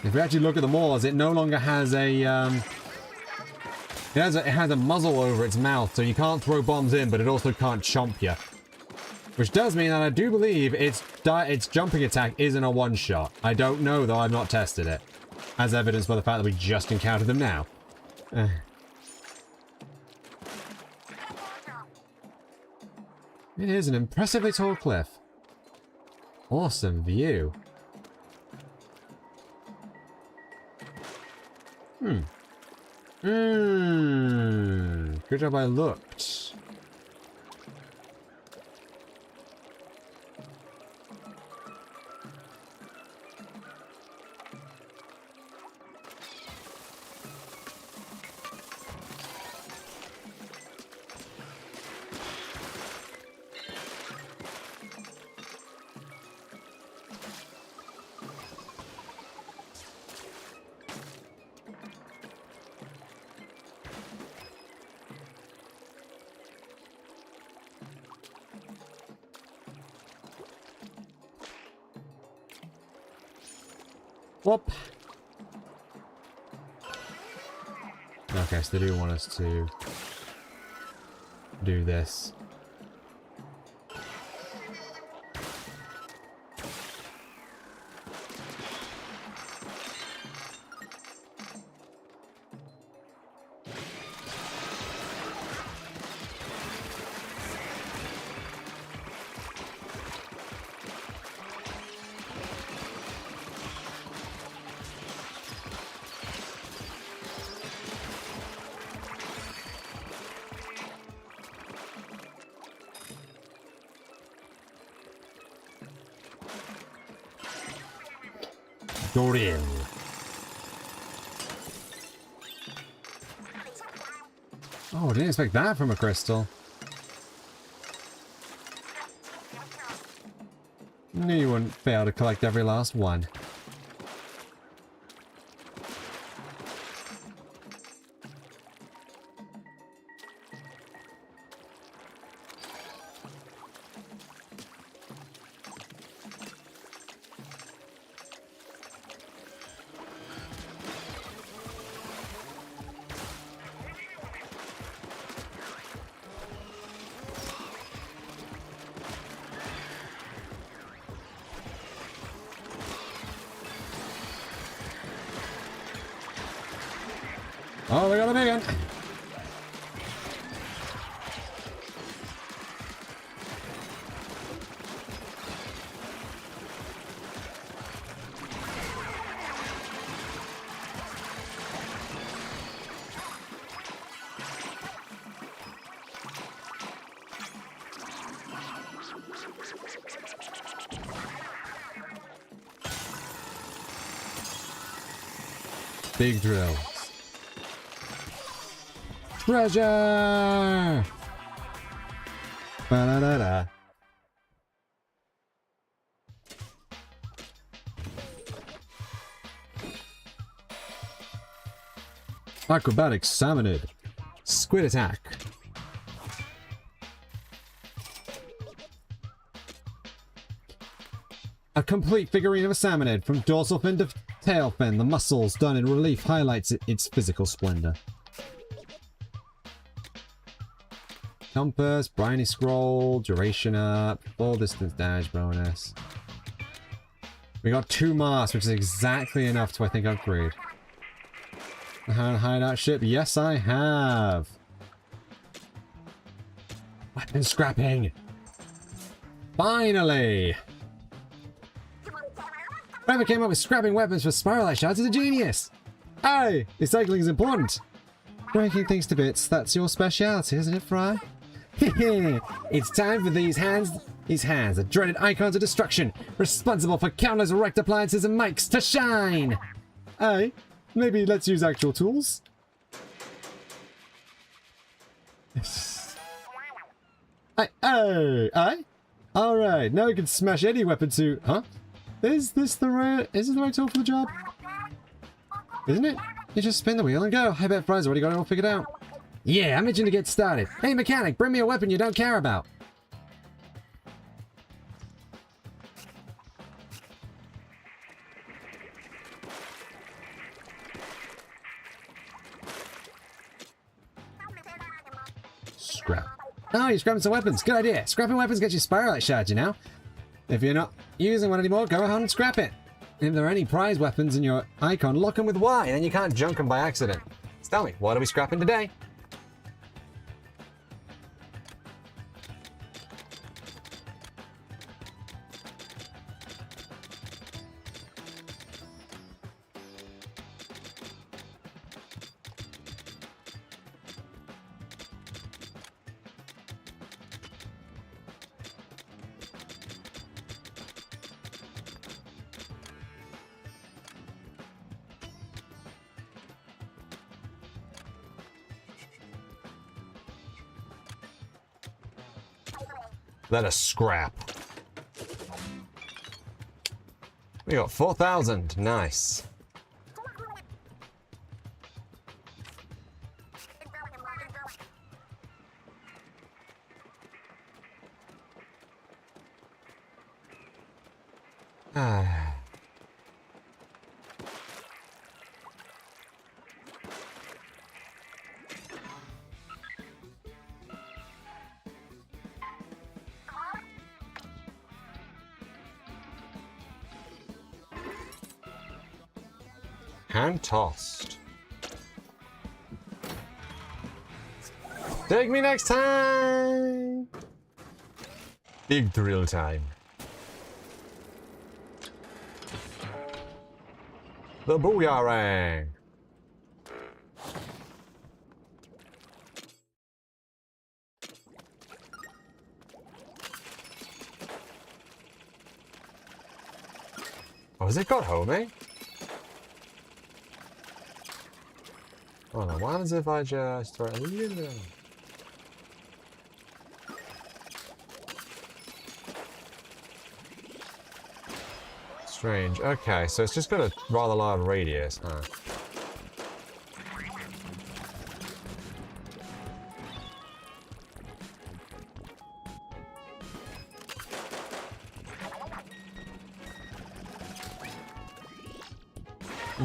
If we actually look at the Moors, it no longer has a, it has a muzzle over its mouth, so you can't throw bombs in, but it also can't chomp you. Which does mean that I do believe its jumping attack isn't a one-shot. I don't know, though I've not tested it. As evidenced by the fact that we just encountered them now. It is an impressively tall cliff. Awesome view. Good job I looked. Whoop. Okay, so they do want us to do this. Dorian. Oh, I didn't expect that from a crystal. Knew you wouldn't fail to collect every last one. Oh, we got a big one. Big drill. Treasure! Ba-da-da-da. Acrobatic salmonid. Squid attack. A complete figurine of a salmonid from dorsal fin to tail fin. The muscles done in relief highlights its physical splendor. Compass, briny scroll, duration up, full distance damage bonus. We got 2 masks, which is exactly enough to, I think, upgrade. Hideout ship? Yes, I have. Weapon scrapping! Finally! Whoever came up with scrapping weapons for spiralite shards is a genius! Hey! Recycling is important!
Breaking things to bits, that's your speciality, isn't it, Fry? It's time for these hands, the dreaded icons of destruction, responsible for countless wrecked appliances and mics, to shine! Aye, maybe let's use actual tools? Aye? Alright, now we can smash any weapon to... Huh? Is this the right tool for the job? Isn't it? You just spin the wheel and go. I bet Fry's already got it all figured out. Yeah, I'm itching to get started. Hey, mechanic, bring me a weapon you don't care about. Scrap. Oh, you're scrapping some weapons. Good idea. Scrapping weapons gets you spiralite shards, you know? If you're not using one anymore, go ahead and scrap it. If there are any prize weapons in your icon, lock them with Y, and then you can't junk them by accident. So tell me, what are we scrapping today? Let us scrap. We got 4,000. Nice. Ah. Hand tossed. Take me next time! Big thrill time. The booyarang! Oh, has it got home, eh? Oh no, what happens if I just throw it in? Strange. Okay, so it's just got a rather large radius, huh?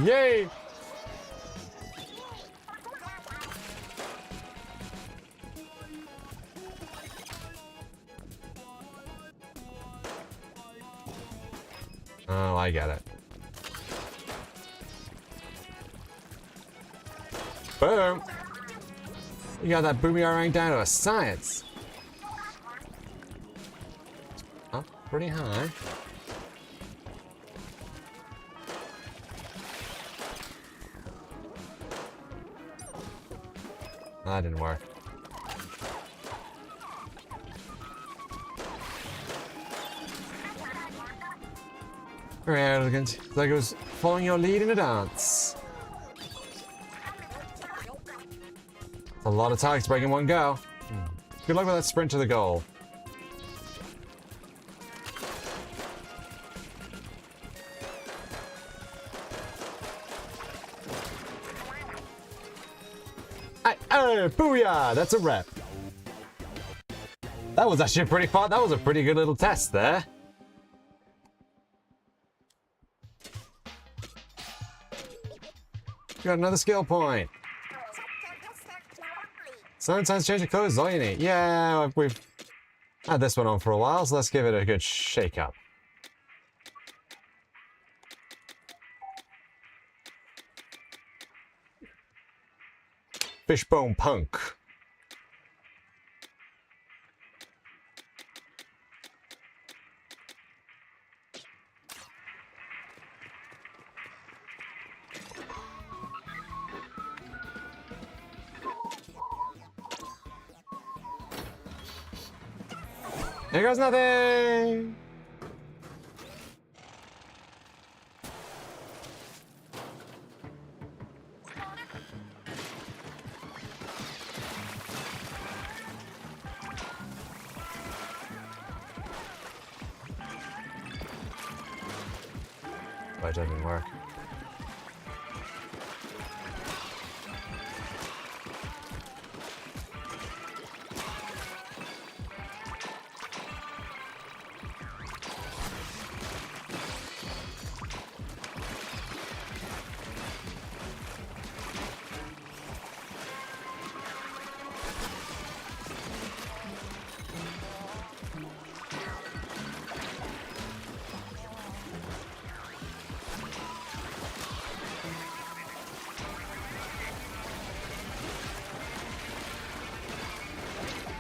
Yay! Oh, I get it. Boom! You got that boomerang down to a science. Up pretty high. That didn't work. Very elegant. It's like it was following your lead in a dance. A lot of targets break in one go. Good luck with that sprint to the goal. Oh, booyah! That's a rep. That was actually pretty fun. That was a pretty good little test there. Got another skill point. Sometimes change of clothes is all you need. Yeah, we've had this one on for a while, so let's give it a good shake up. Fishbone punk.
Here goes nothing! Why doesn't work?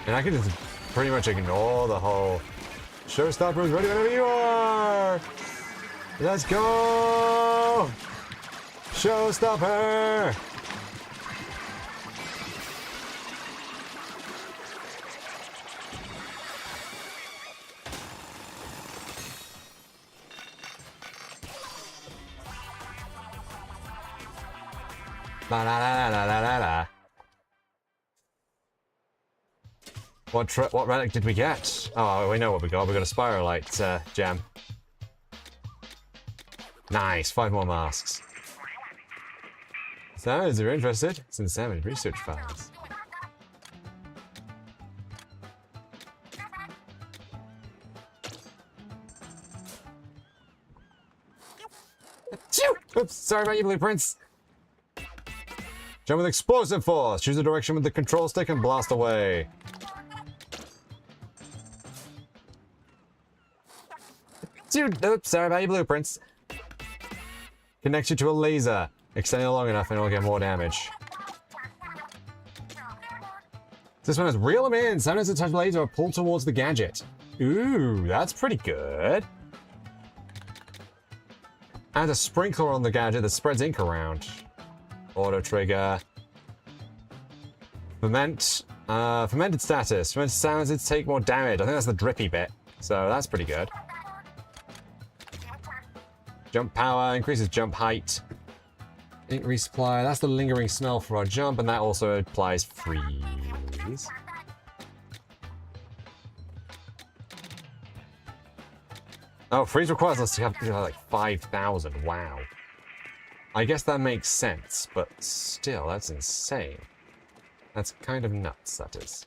And I can just pretty much ignore the whole showstoppers. Ready whenever you are! Let's go! Showstopper! La la la la la la la. What relic did we get? Oh, we know what we got. We got a spiralite gem. Nice, 5 more masks. Salmonids are interested. It's in salmon research files. Oops, sorry about you, blueprints. Jump with explosive force. Choose the direction with the control stick and blast away. Oops, sorry about your blueprints. Connect you to a laser. Extend it long enough and it'll get more damage. This one has reel them in. Sometimes a touch laser or pull towards the gadget. Ooh, that's pretty good. Add a sprinkler on the gadget that spreads ink around. Auto trigger. Fermented status. Fermented salmonids take more damage. I think that's the drippy bit. So that's pretty good. Jump power, increases jump height. Ink resupply, that's the lingering smell for our jump, and that also applies freeze. Oh, freeze requires us to have like 5,000, wow. I guess that makes sense, but still, that's insane. That's kind of nuts, that is.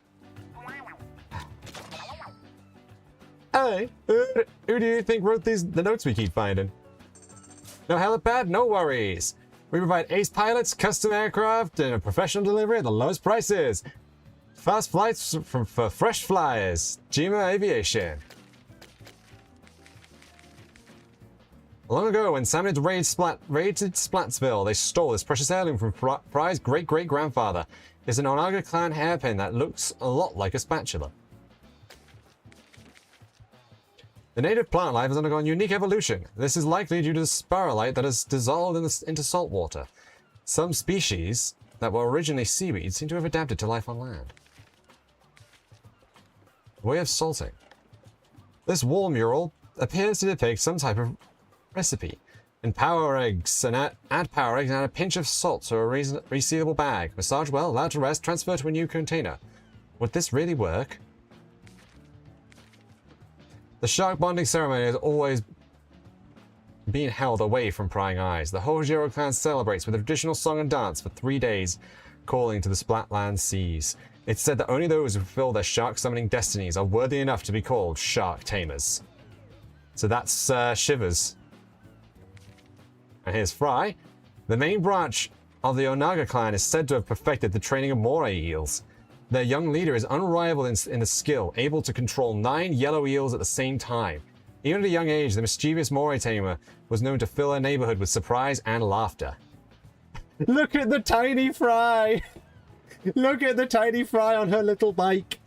Hey, who do you think wrote the notes we keep finding? No helipad? No worries. We provide ace pilots, custom aircraft, and a professional delivery at the lowest prices. Fast flights for fresh flyers. Jima Aviation. Long ago, when salmonids raided Splatsville, they stole this precious heirloom from Fry's great-great-grandfather. It's an Onaga clan hairpin that looks a lot like a spatula. The native plant life has undergone unique evolution. This is likely due to the spiralite that has dissolved into salt water. Some species that were originally seaweed seem to have adapted to life on land. Way of salting. This wall mural appears to depict some type of recipe. Add power eggs and add a pinch of salt to a resealable bag. Massage well, allow to rest, transfer to a new container. Would this really work? The shark bonding ceremony has always been held away from prying eyes. The whole Jiro clan celebrates with a traditional song and dance for 3 days, calling to the Splatland seas. It's said that only those who fulfill their shark summoning destinies are worthy enough to be called shark tamers. So that's Shivers. And here's Fry. The main branch of the Onaga clan is said to have perfected the training of moray eels. Their young leader is unrivaled in the skill, able to control 9 yellow eels at the same time. Even at a young age, the mischievous moray tamer was known to fill her neighborhood with surprise and laughter. Look at the tiny Fry! Look at the tiny Fry on her little bike!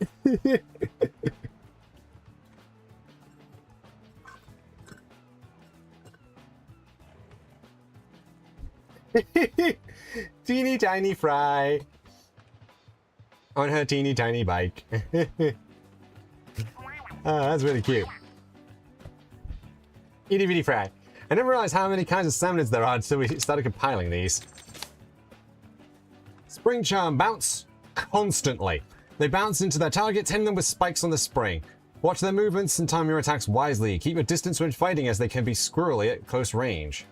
Teeny tiny Fry on her teeny tiny bike. That's really cute. Itty bitty fry. I never realized how many kinds of salmonids there are until we started compiling these. Spring charm bounce constantly. They bounce into their targets, hitting them with spikes on the spring. Watch their movements and time your attacks wisely. Keep your distance when fighting as they can be squirrely at close range.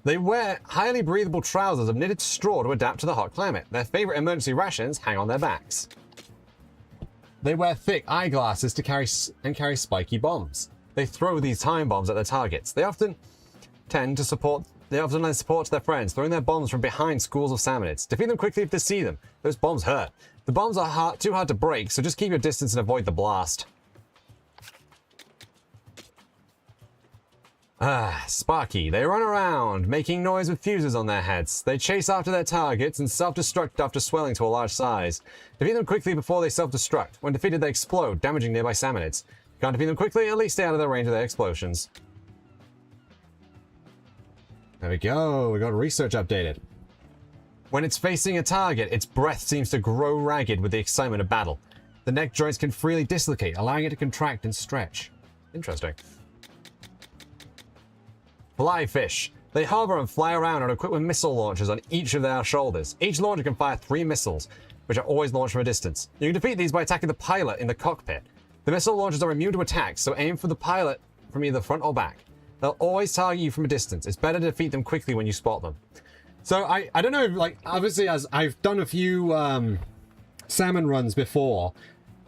They wear highly breathable trousers of knitted straw to adapt to the hot climate. Their favorite emergency rations hang on their backs. They wear thick eyeglasses to carry spiky bombs. They throw these time bombs at their targets. They often lend support to their friends, throwing their bombs from behind schools of salmonids. Defeat them quickly if they see them. Those bombs hurt. The bombs are too hard to break, so just keep your distance and avoid the blast. Sparky. They run around, making noise with fuses on their heads. They chase after their targets and self-destruct after swelling to a large size. Defeat them quickly before they self-destruct. When defeated, they explode, damaging nearby salmonids. If you can't defeat them quickly, at least stay out of their range of their explosions. There we go. We got research updated. When it's facing a target, its breath seems to grow ragged with the excitement of battle. The neck joints can freely dislocate, allowing it to contract and stretch. Interesting. Fly fish. They hover and fly around and are equipped with missile launchers on each of their shoulders. Each launcher can fire 3 missiles, which are always launched from a distance. You can defeat these by attacking the pilot in the cockpit. The missile launchers are immune to attacks, so aim for the pilot from either front or back. They'll always target you from a distance. It's better to defeat them quickly when you spot them. So I don't know, like, obviously as I've done a few salmon runs before,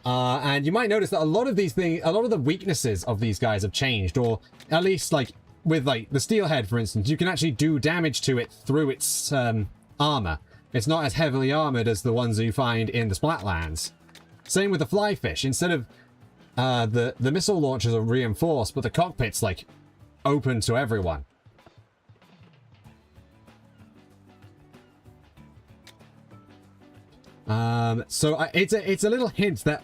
and you might notice that a lot of the weaknesses of these guys have changed, or at least like with like the steelhead, for instance, you can actually do damage to it through its armor. It's not as heavily armored as the ones you find in the Splatlands. Same with the fly fish. Instead of the missile launchers are reinforced, but the cockpit's like open to everyone. So it's a little hint that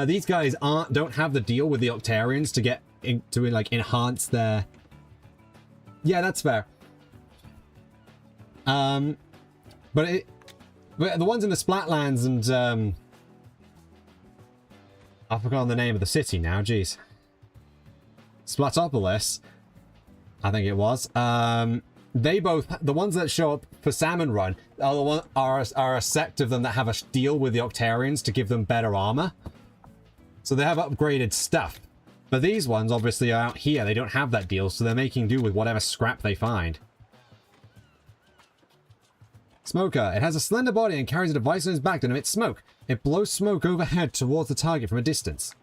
these guys don't have the deal with the Octarians to like enhance their. Yeah, that's fair. But the ones in the Splatlands and I've forgotten the name of the city now. Jeez, Splatopolis, I think it was. They both, the ones that show up for Salmon Run, are a sect of them that have a deal with the Octarians to give them better armor. So they have upgraded stuff. But these ones obviously are out here. They don't have that deal, so they're making do with whatever scrap they find. Smoker. It has a slender body and carries a device on its back to emit smoke. It blows smoke overhead towards the target from a distance.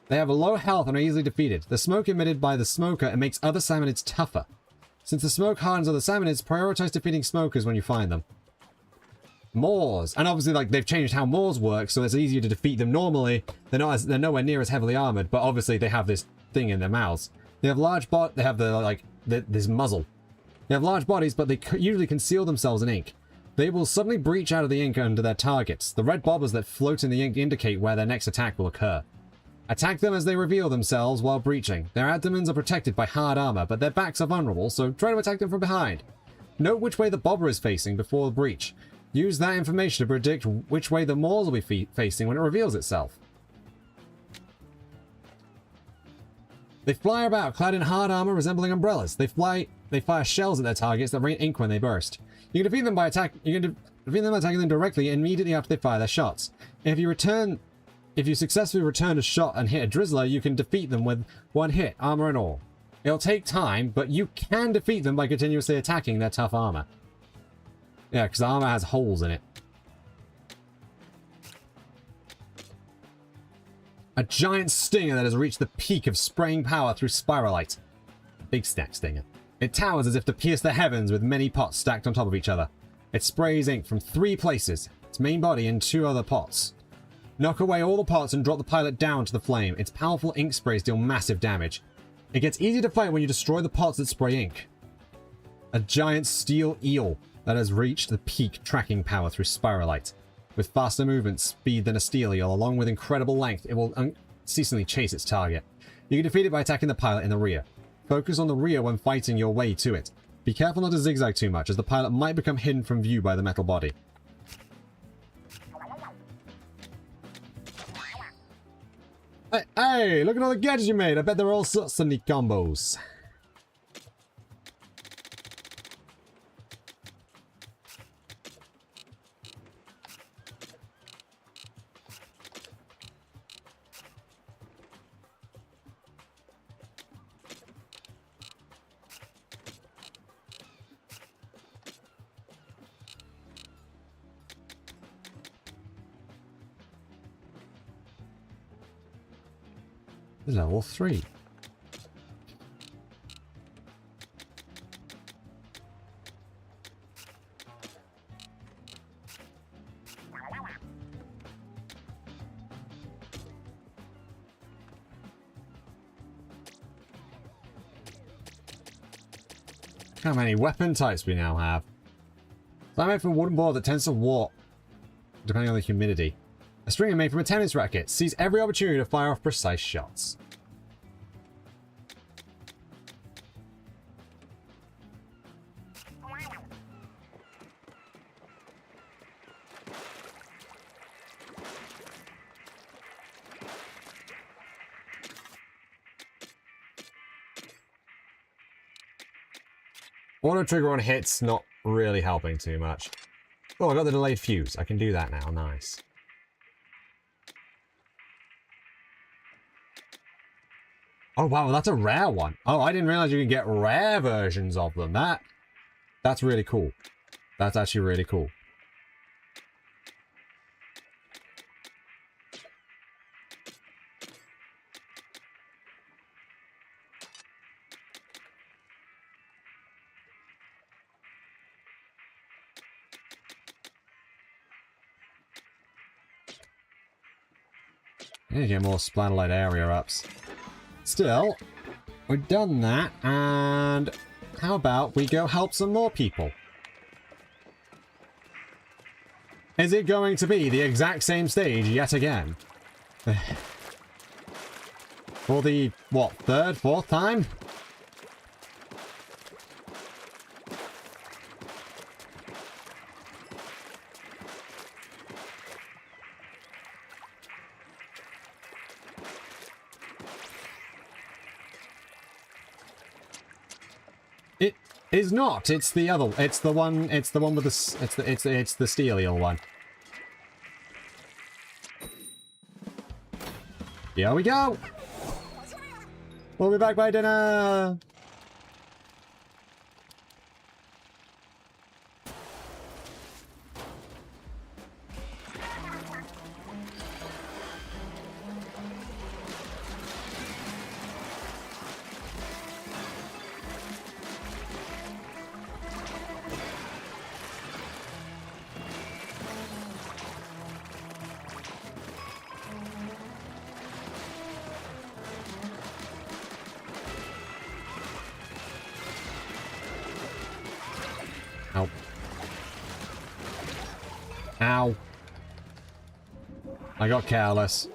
They have a low health and are easily defeated. The smoke emitted by the smoker, it makes other salmonids tougher. Since the smoke hardens other salmonids, prioritize defeating smokers when you find them. Moors. And obviously, like, they've changed how Moors work, so it's easier to defeat them normally. They're nowhere near as heavily armored, but obviously they have this thing in their mouths. They have they have this muzzle. They have large bodies, but they usually conceal themselves in ink. They will suddenly breach out of the ink under their targets. The red bobbers that float in the ink indicate where their next attack will occur. Attack them as they reveal themselves while breaching. Their abdomens are protected by hard armor, but their backs are vulnerable, so try to attack them from behind. Note which way the bobber is facing before the breach. Use that information to predict which way the Moors will be facing when it reveals itself. They fly about, clad in hard armor resembling umbrellas. They fire shells at their targets that rain ink when they burst. You can defeat them by attacking them directly immediately after they fire their shots. If you successfully return a shot and hit a drizzler, you can defeat them with one hit, armor and all. It'll take time, but you can defeat them by continuously attacking their tough armor. Yeah, because the armor has holes in it. A giant stinger that has reached the peak of spraying power through spiralite. Big stack stinger. It towers as if to pierce the heavens with many pots stacked on top of each other. It sprays ink from 3 places, its main body and 2 other pots. Knock away all the pots and drop the pilot down to the flame. Its powerful ink sprays deal massive damage. It gets easier to fight when you destroy the pots that spray ink. A giant steel eel that has reached the peak tracking power through spiralite. With faster movement speed than a steel eel, along with incredible length, it will unceasingly chase its target. You can defeat it by attacking the pilot in the rear. Focus on the rear when fighting your way to it. Be careful not to zigzag too much, as the pilot might become hidden from view by the metal body.
Hey, look at all the gadgets you made. I bet they're all sorts of neat combos. Level 3. How many weapon types we now have? So I'm made from a wooden board that tends to warp, depending on the humidity. A stringer made from a tennis racket sees every opportunity to fire off precise shots. Auto trigger on hits, not really helping too much. Oh, I got the delayed fuse. I can do that now. Nice. Oh, wow, that's a rare one. Oh, I didn't realize you could get rare versions of them. That's really cool. That's actually really cool. I need to get more Splatchet area ups. Still, we've done that, and how about we go help some more people? Is it going to be the exact same stage yet again? For the, what, third, fourth time? It is not. It's the other. It's the one. It's the one with the. It's the steel one. Here we go. We'll be back by dinner. Ow. Ow. I got careless.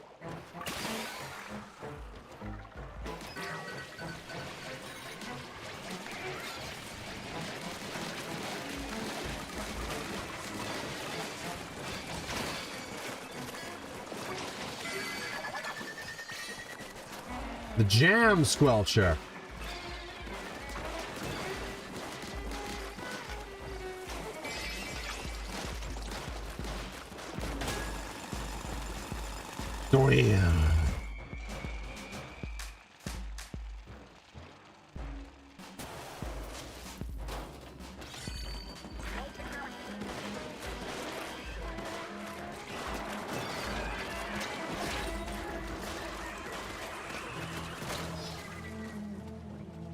The jam squelcher. Dorian.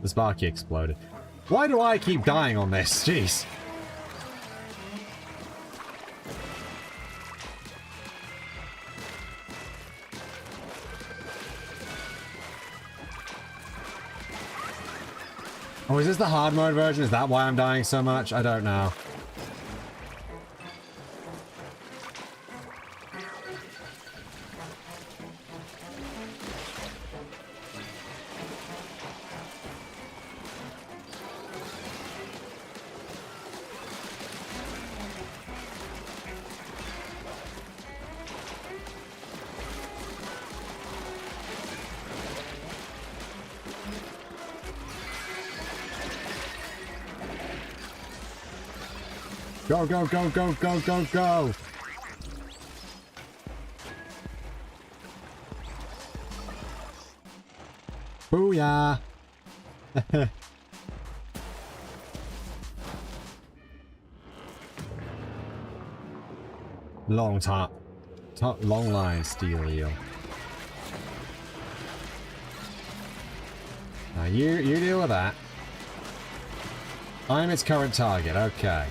The Sparky exploded. Why do I keep dying on this? Jeez. Oh, is this the hard mode version? Is that why I'm dying so much? I don't know. Go, go, go, go, go, go, go! Booyah! Long top. Long line steel eel. Now you deal with that. I'm its current target, okay.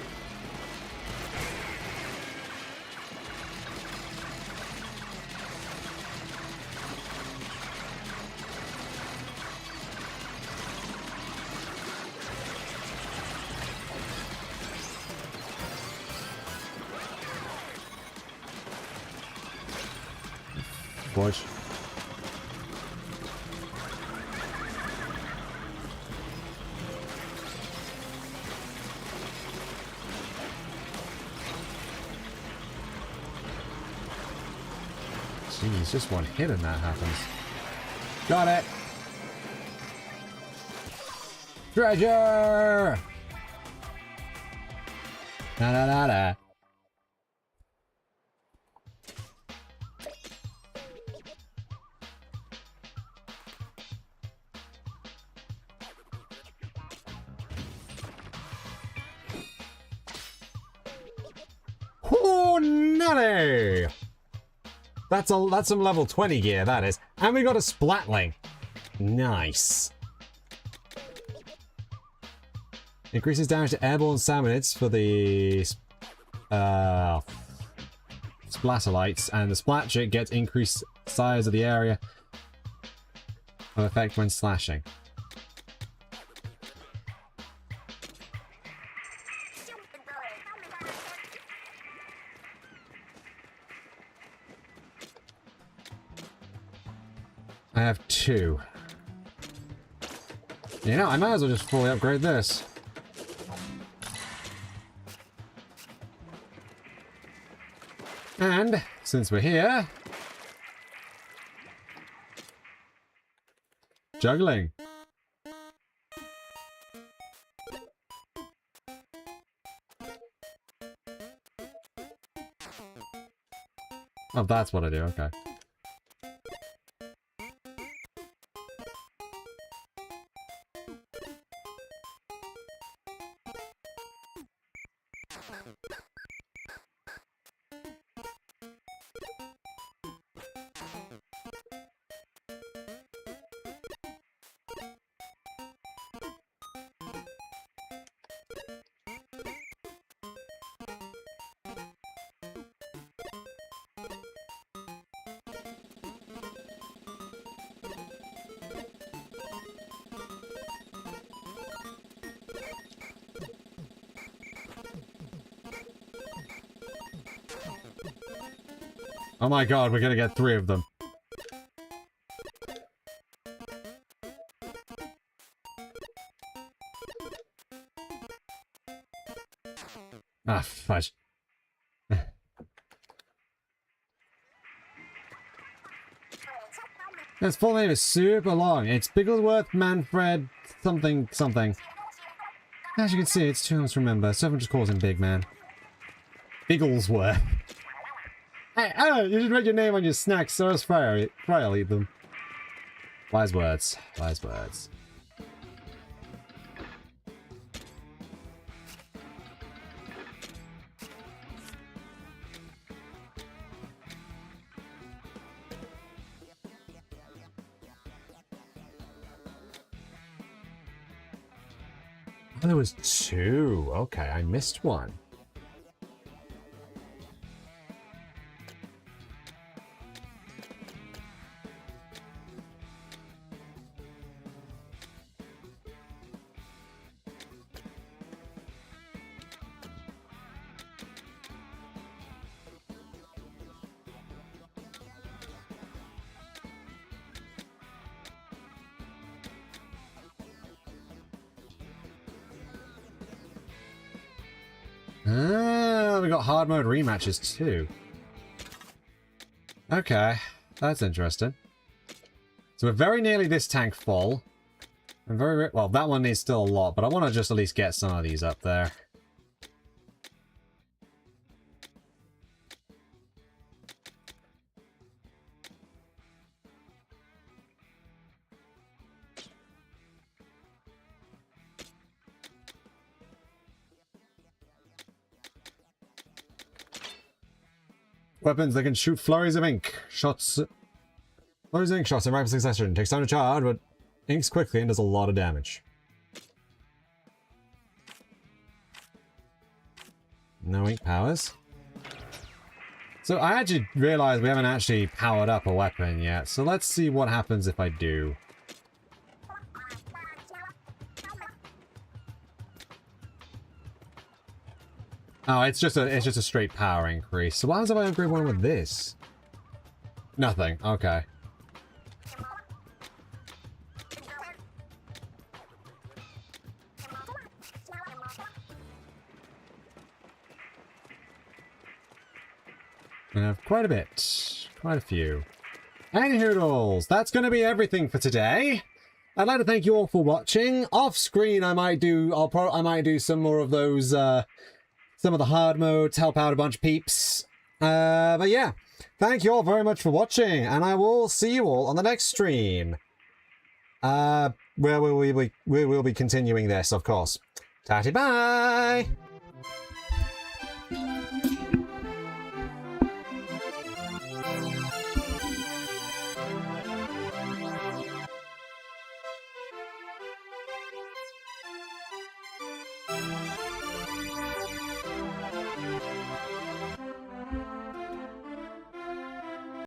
Push. Jeez, just one hit and that happens. Got it! Treasure! Da da da da. Oh, nutty! That's some level 20 gear, that is. And we got a Splatling. Nice. Increases damage to airborne salmonids for the Splatolites, and the Splatchet gets increased size of the area of effect when slashing. I have 2. You know, I might as well just fully upgrade this. And, since we're here... Juggling. Oh, that's what I do, okay. Oh my god, we're gonna get 3 of them. Ah, fudge. His full name is super long. It's Bigglesworth Manfred something something. As you can see, it's too long to remember, so everyone just calls him Big Man. Bigglesworth. Hey, oh, you should write your name on your snacks, so as I'll eat them. Wise words. Wise words. Oh, there was 2. Okay, I missed one. Ah, we got hard mode rematches too. Okay, that's interesting. So we're very nearly this tank full. I'm very well. That one needs still a lot, but I want to just at least get some of these up there. Weapons that can shoot flurries of ink. Shots. Flurries of ink shots in rapid succession. Takes time to charge, but inks quickly and does a lot of damage. No ink powers. So I actually realized we haven't actually powered up a weapon yet. So let's see what happens if I do. Oh, it's just a straight power increase. So what happens if I upgrade one with this? Nothing. Okay. I have quite a bit. Quite a few. And hoodles! That's going to be everything for today. I'd like to thank you all for watching. Off screen, I might do some more of those, some of the hard modes, help out a bunch of peeps. But yeah, thank you all very much for watching, and I will see you all on the next stream. Where we will be continuing this, of course. Tatty bye!